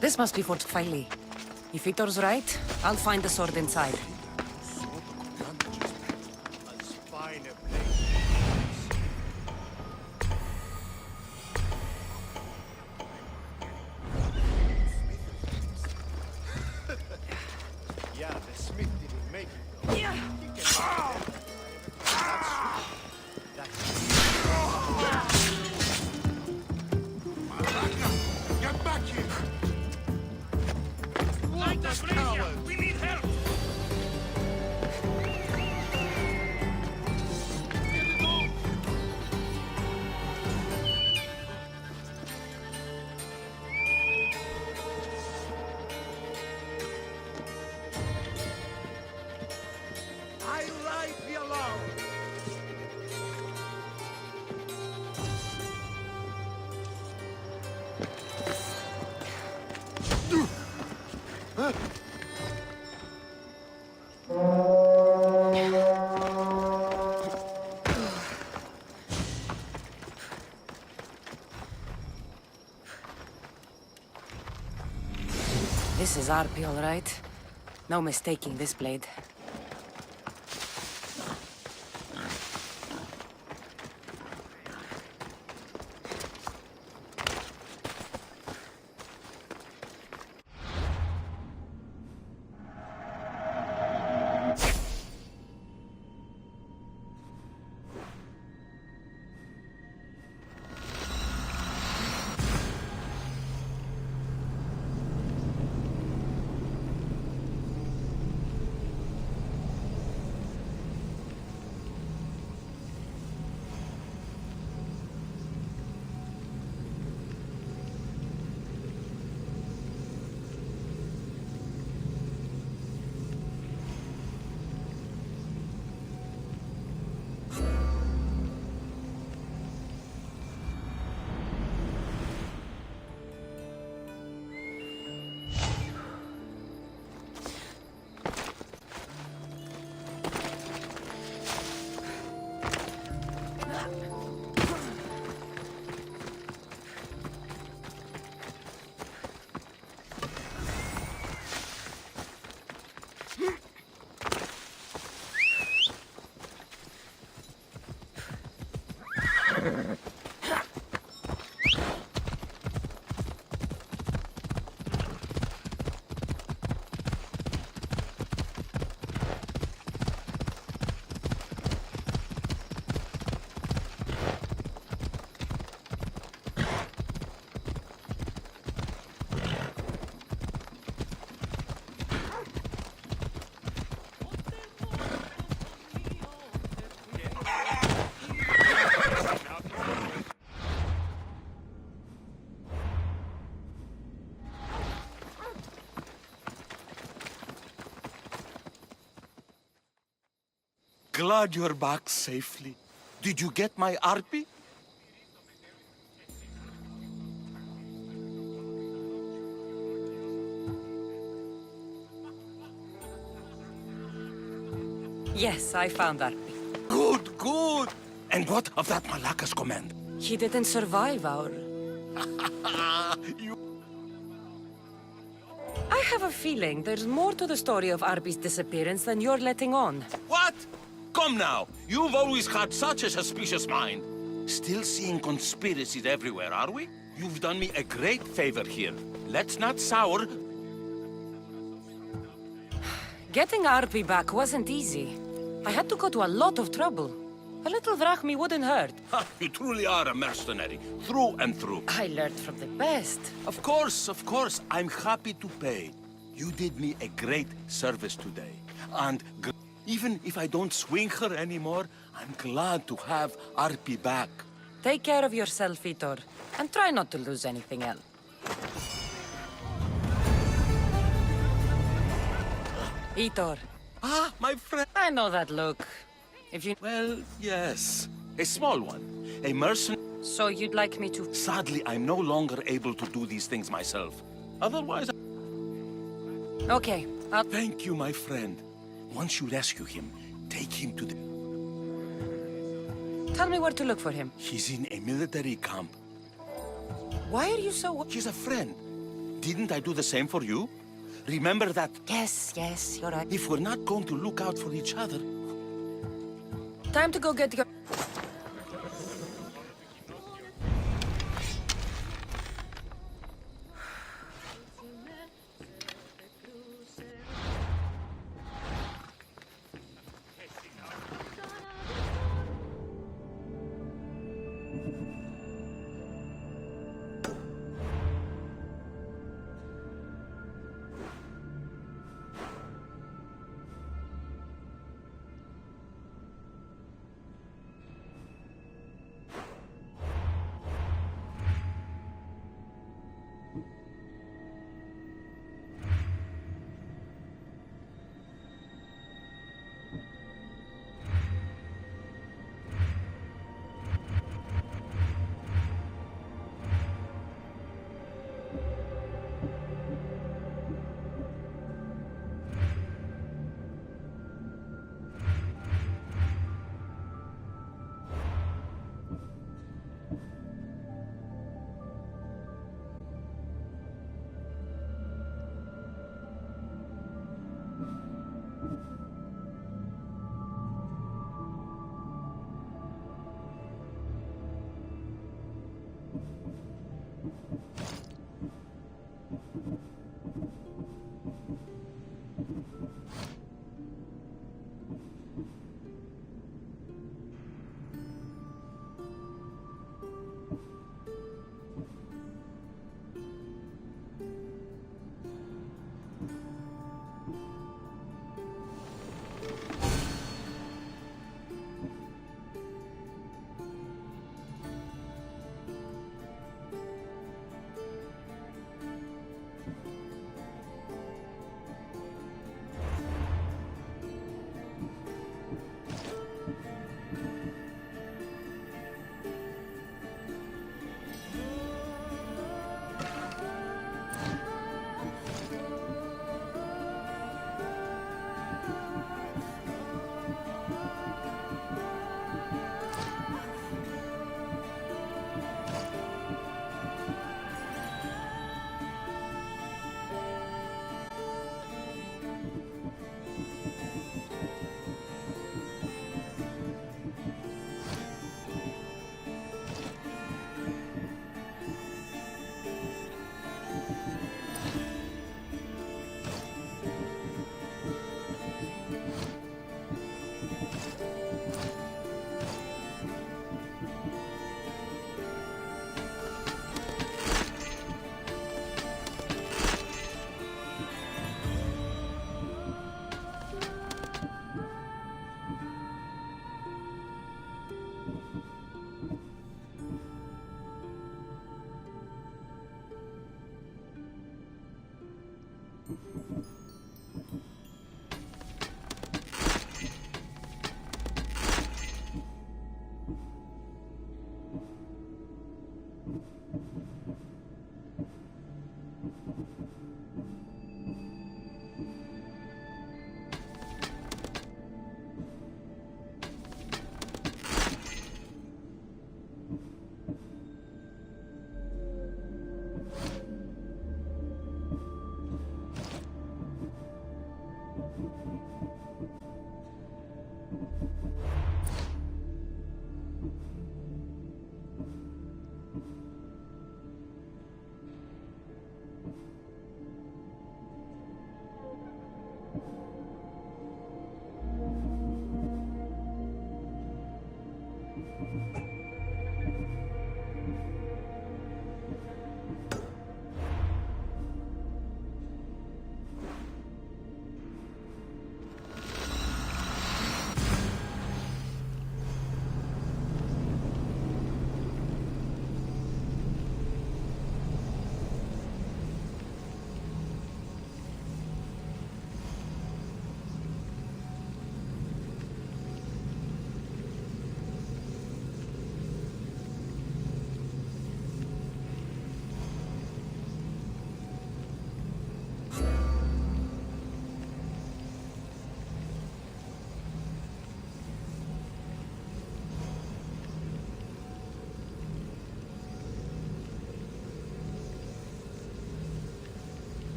This must be Fort Tfaili. If Vitor's right, I'll find the sword inside. Yeah, the smith didn't make it though. Yeah. Get back here! Light us, Ranger! We need help! I light the alarm! This is RP, all right. No mistaking this blade. glad you're back safely. Did you get my arpy? Yes, I found that. Good, good. And what of that Malacca's command? He didn't survive our... You... I have a feeling there's more to the story of Arby's disappearance than you're letting on. What? Come now. You've always had such a suspicious mind. Still seeing conspiracies everywhere, are we? You've done me a great favor here. Let's not sour. Getting Arby back wasn't easy. I had to go to a lot of trouble. A little drachmi wouldn't hurt. Ha, you truly are a mercenary, through and through. I learned from the best. Of course, I'm happy to pay. You did me a great service today. And even if I don't swing her anymore, I'm glad to have Arpy back. Take care of yourself, Vitor. And try not to lose anything else. Vitor. Ah, my friend. I know that look. If you... Well, yes. A small one. A mercenary. So you'd like me to... Sadly, I'm no longer able to do these things myself. Otherwise... Okay, I'll... Thank you, my friend. Once you rescue him, take him to the... Tell me where to look for him. He's in a military camp. Why are you so... He's a friend. Didn't I do the same for you? Remember that... Yes, you're right. If we're not going to look out for each other... Time to go get your...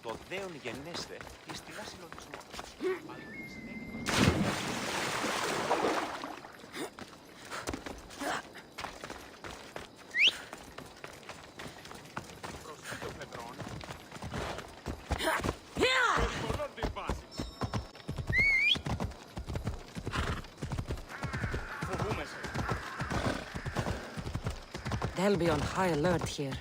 Το δέον γενέστε εις τη λάση λογισμό. They'll be on high alert here.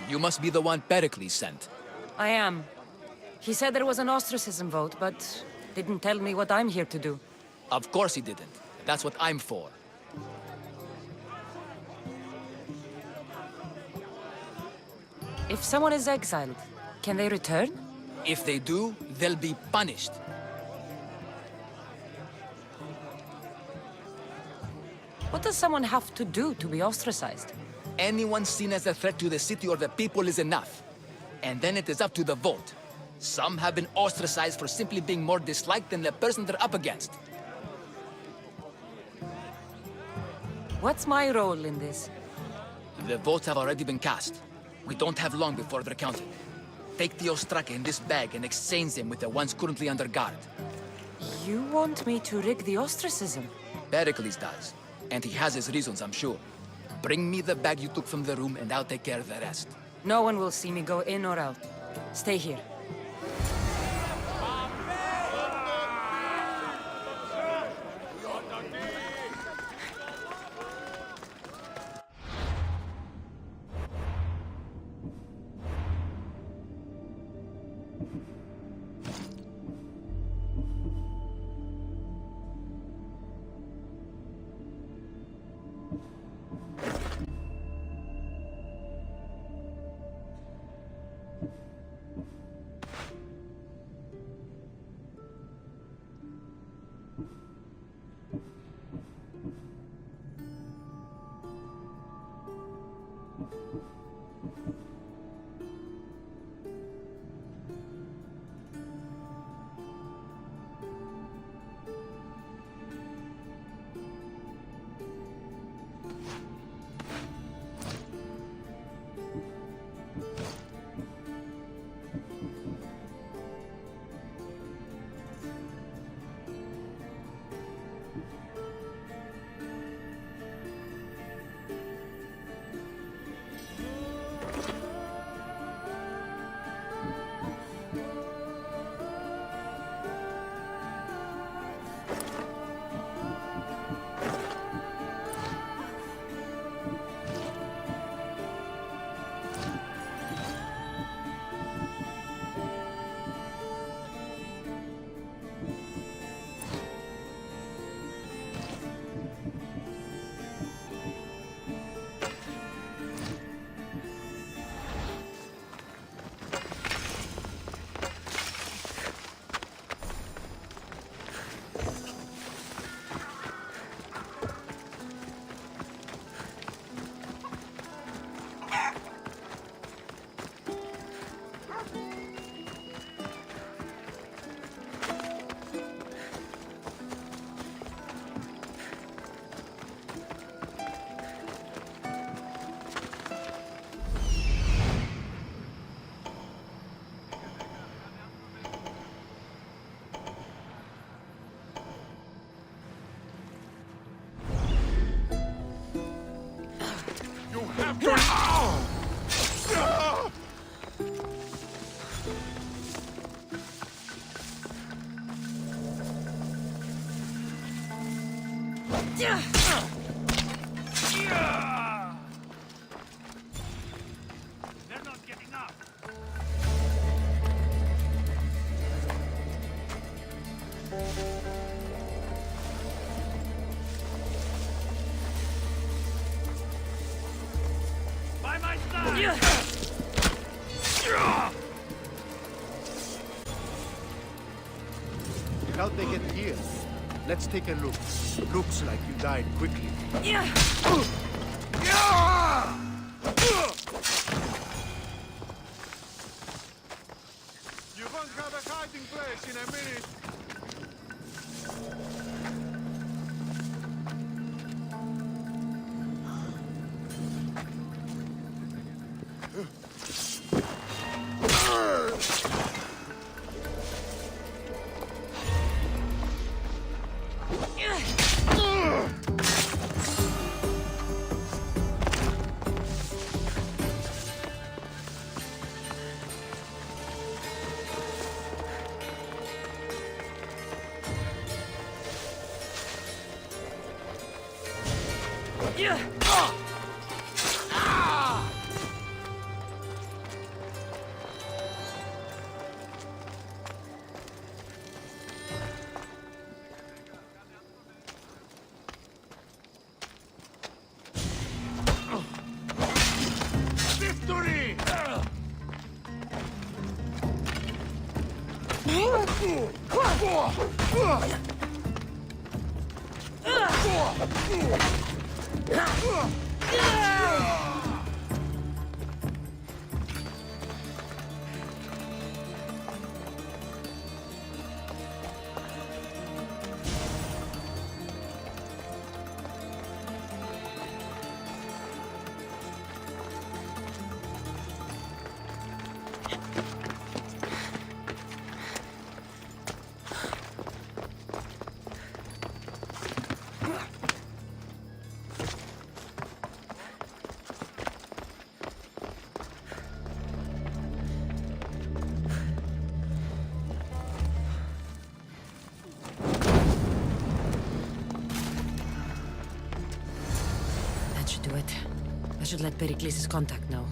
You must be the one Pericles sent. I am. He said there was an ostracism vote, but didn't tell me what I'm here to do. Of course he didn't. That's what I'm for. If someone is exiled, can they return? If they do, they'll be punished. What does someone have to do to be ostracized? Anyone seen as a threat to the city or the people is enough. And then it is up to the vote. Some have been ostracized for simply being more disliked than the person they're up against. What's my role in this? The votes have already been cast. We don't have long before they're counted. Take the ostraka in this bag and exchange them with the ones currently under guard. You want me to rig the ostracism? Pericles does. And he has his reasons, I'm sure. Bring me the bag you took from the room and I'll take care of the rest. No one will see me go in or out. Stay here. victory! They're not getting up. By my side! How'd they get here? Let's take a look. Looks like you died quickly. You won't have a hiding place in a minute. Victory! That should do it. I should let Pericles' contact know.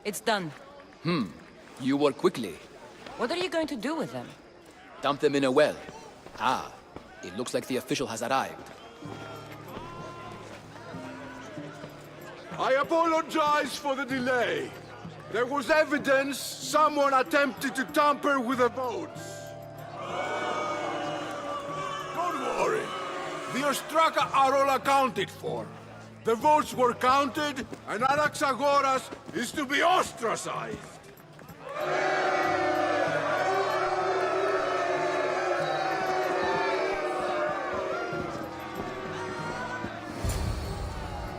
It's done. You work quickly. What are you going to do with them? Dump them in a well. Ah, it looks like the official has arrived. I apologize for the delay. There was evidence someone attempted to tamper with the votes. Don't worry. The Ostraka are all accounted for. The votes were counted, and Anaxagoras is to be ostracized.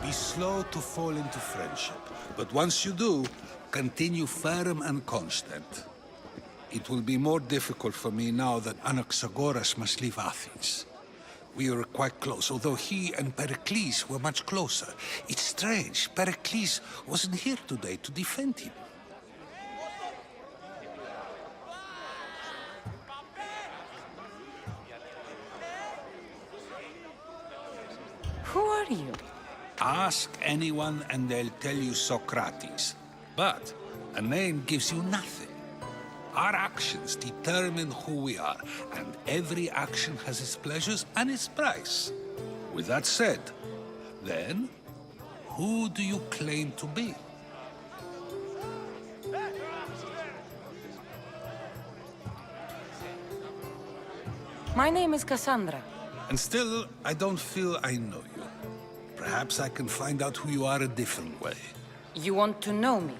Be slow to fall into friendship, but once you do, continue firm and constant. It will be more difficult for me now that Anaxagoras must leave Athens. We were quite close, although he and Pericles were much closer. It's strange, Pericles wasn't here today to defend him. Who are you? Ask anyone and they'll tell you Socrates. But a name gives you nothing. Our actions determine who we are, and every action has its pleasures and its price. With that said, then, who do you claim to be? My name is Cassandra. And still, I don't feel I know you. Perhaps I can find out who you are a different way. You want to know me?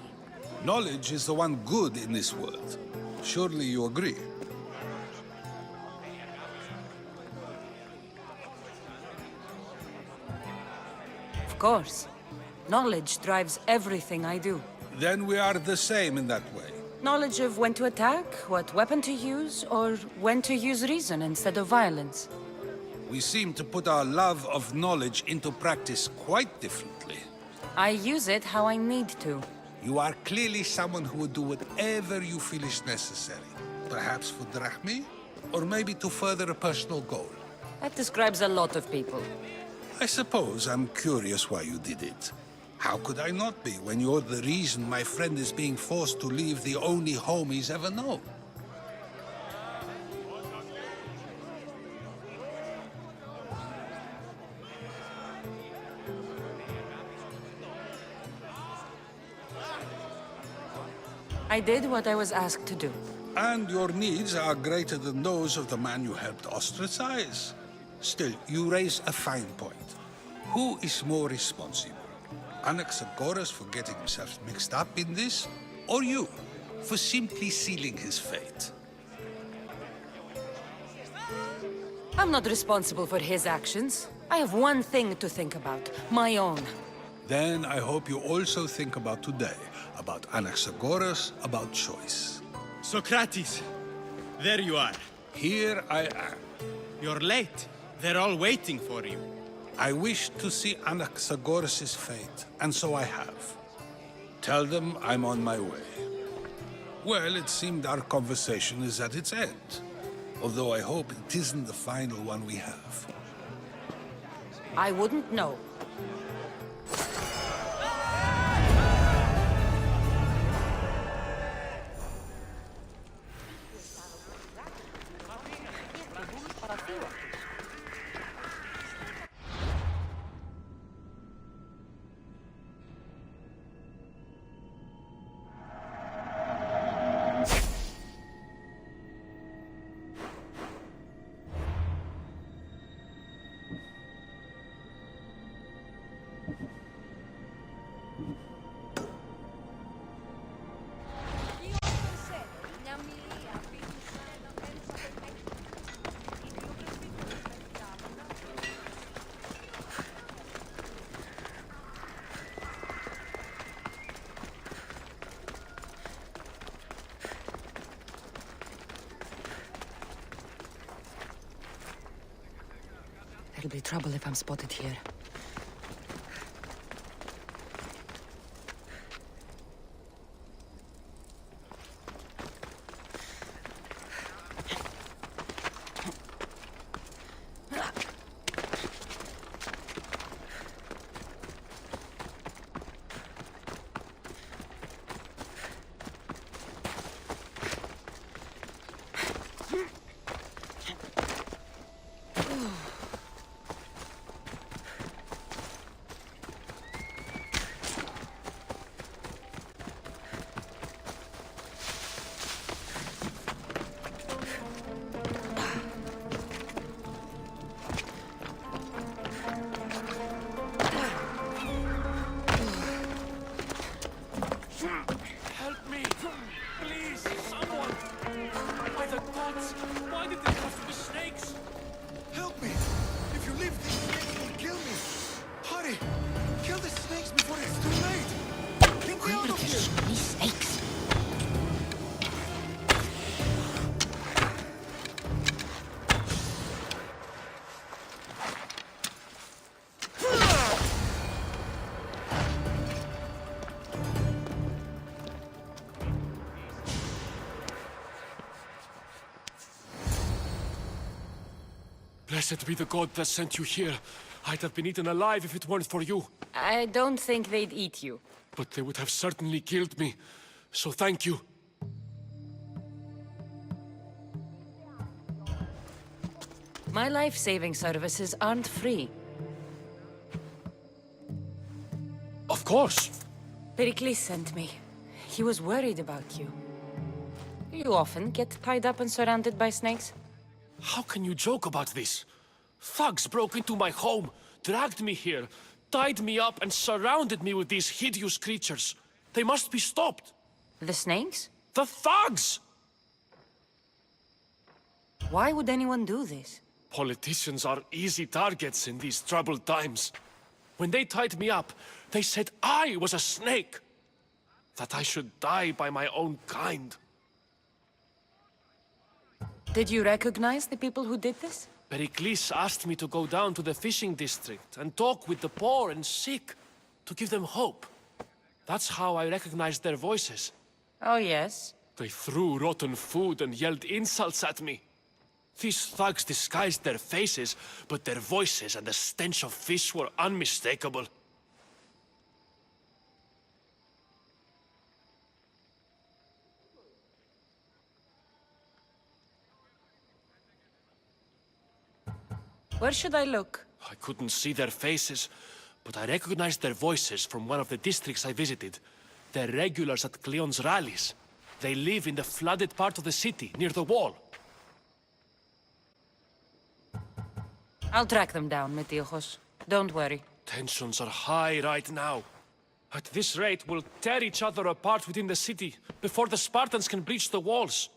Knowledge is the one good in this world. Surely you agree? Of course. Knowledge drives everything I do. Then we are the same in that way. Knowledge of when to attack, what weapon to use, or when to use reason instead of violence. We seem to put our love of knowledge into practice quite differently. I use it how I need to. You are clearly someone who would do whatever you feel is necessary. Perhaps for drachmi, or maybe to further a personal goal. That describes a lot of people. I suppose I'm curious why you did it. How could I not be when you're the reason my friend is being forced to leave the only home he's ever known? I did what I was asked to do. And your needs are greater than those of the man you helped ostracize. Still, you raise a fine point. Who is more responsible? Anaxagoras for getting himself mixed up in this? Or you, for simply sealing his fate? I'm not responsible for his actions. I have one thing to think about, my own. Then I hope you also think about today, about Anaxagoras, about choice. Socrates, there you are. Here I am. You're late. They're all waiting for you. I wish to see Anaxagoras' fate, and so I have. Tell them I'm on my way. Well, it seemed our conversation is at its end. Although I hope it isn't the final one we have. I wouldn't know. There'll be trouble if I'm spotted here. Blessed be the god that sent you here. I'd have been eaten alive if it weren't for you. I don't think they'd eat you. But they would have certainly killed me. So thank you. My life-saving services aren't free. Of course. Pericles sent me. He was worried about you. You often get tied up and surrounded by snakes? How can you joke about this? Thugs broke into my home, dragged me here, tied me up and surrounded me with these hideous creatures. They must be stopped. The snakes? The thugs! Why would anyone do this? Politicians are easy targets in these troubled times. When they tied me up, they said I was a snake. That I should die by my own kind. Did you recognize the people who did this? Pericles asked me to go down to the fishing district and talk with the poor and sick, to give them hope. That's how I recognized their voices. Oh, yes? They threw rotten food and yelled insults at me. These thugs disguised their faces, but their voices and the stench of fish were unmistakable. Where should I look? I couldn't see their faces, but I recognized their voices from one of the districts I visited. They're regulars at Cleon's rallies. They live in the flooded part of the city, near the wall. I'll track them down, Metiojos. Don't worry. Tensions are high right now. At this rate, we'll tear each other apart within the city, before the Spartans can breach the walls.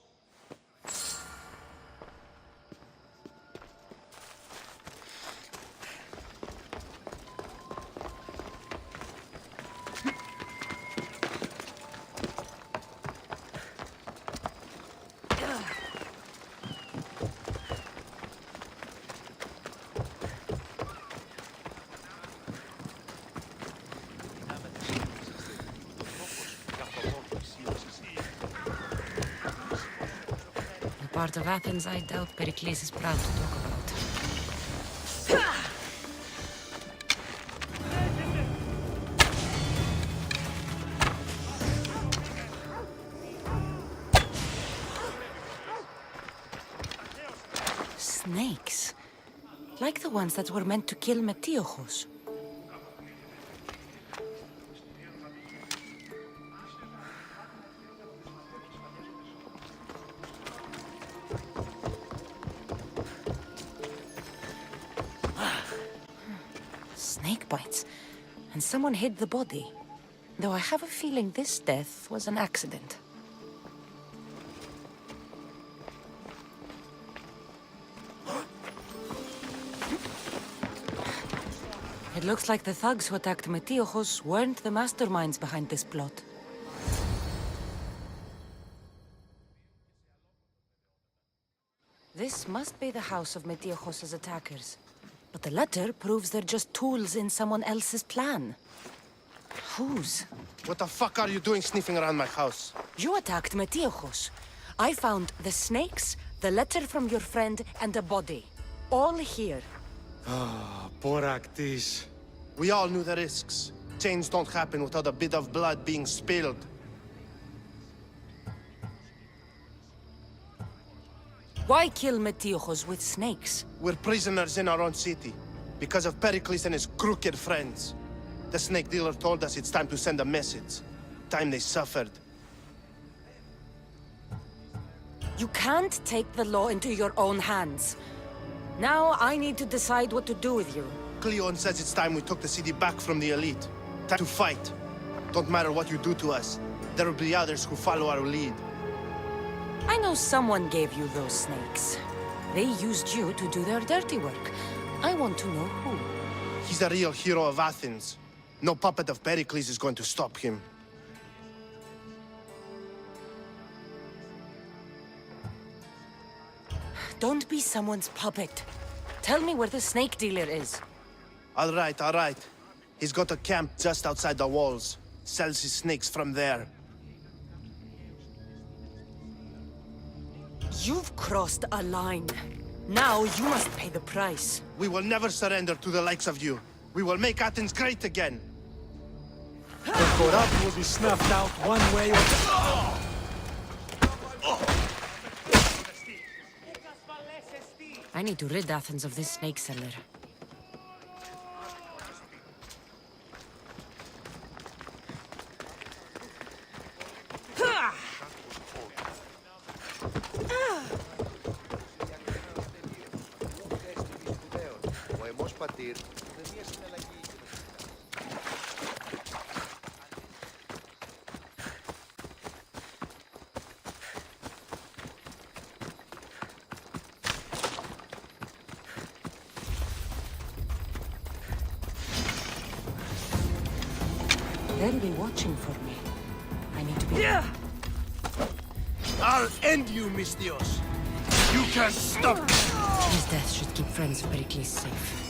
Part of Athens I doubt Pericles is proud to talk about. Snakes. Like the ones that were meant to kill Metiojos. Snake bites. And someone hid the body. Though I have a feeling this death was an accident. It looks like the thugs who attacked Metiojos weren't the masterminds behind this plot. This must be the house of Metiojos' attackers. But the letter proves they're just tools in someone else's plan. Whose? What the fuck are you doing sniffing around my house? You attacked Metiojos. I found the snakes, the letter from your friend, and a body. All here. Ah, poor Actis. We all knew the risks. Change don't happen without a bit of blood being spilled. Why kill Metiojos with snakes? We're prisoners in our own city, because of Pericles and his crooked friends. The snake dealer told us it's time to send a message. Time they suffered. You can't take the law into your own hands. Now I need to decide what to do with you. Cleon says it's time we took the city back from the elite. Time to fight. Don't matter what you do to us, there will be others who follow our lead. I know someone gave you those snakes. They used you to do their dirty work. I want to know who. He's the real hero of Athens. No puppet of Pericles is going to stop him. Don't be someone's puppet. Tell me where the snake dealer is. All right, all right. He's got a camp just outside the walls. Sells his snakes from there. You've crossed a line. Now you must pay the price. We will never surrender to the likes of you. We will make Athens great again. The corrupt will be snuffed out one way or the other. I need to rid Athens of this snake seller. They'll be watching for me. I need to be... I'll end you, Mystios. You can't stop me. His death should keep friends of Pericles safe.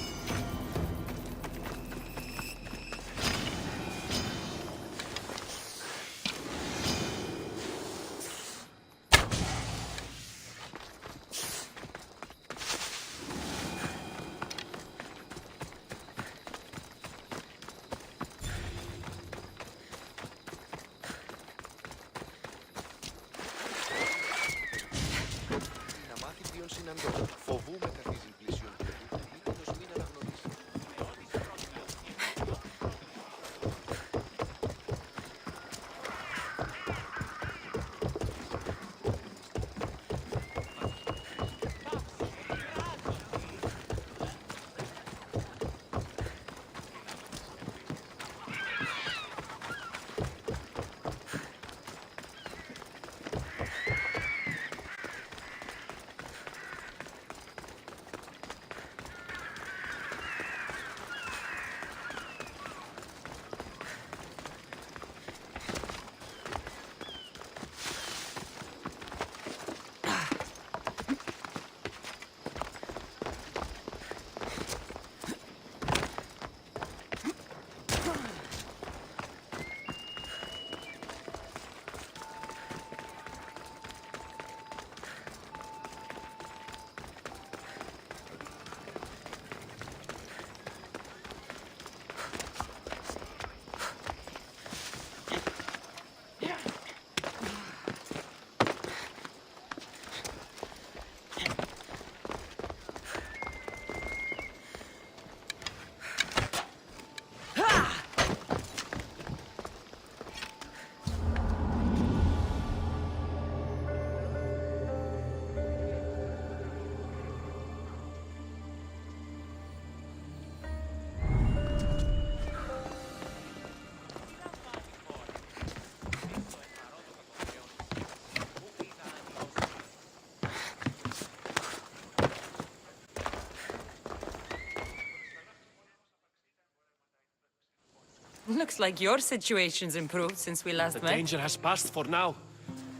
Looks like your situation's improved since we last The met. danger has passed for now.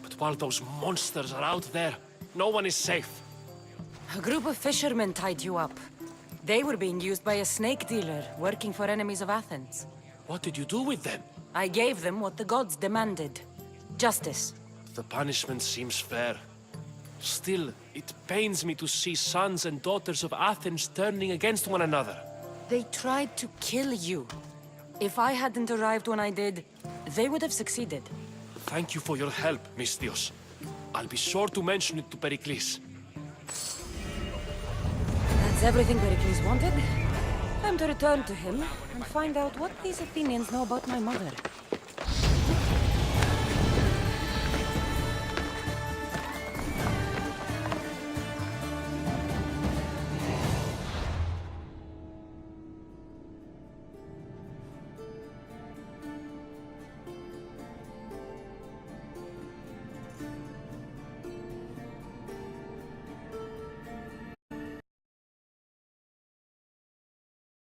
But while those monsters are out there, no one is safe. A group of fishermen tied you up. They were being used by a snake dealer working for enemies of Athens. What did you do with them? I gave them what the gods demanded. Justice. The punishment seems fair. Still, it pains me to see sons and daughters of Athens turning against one another. They tried to kill you. If I hadn't arrived when I did, they would have succeeded. Thank you for your help, Mystios. I'll be sure to mention it to Pericles. That's everything Pericles wanted. Time to return to him and find out what these Athenians know about my mother.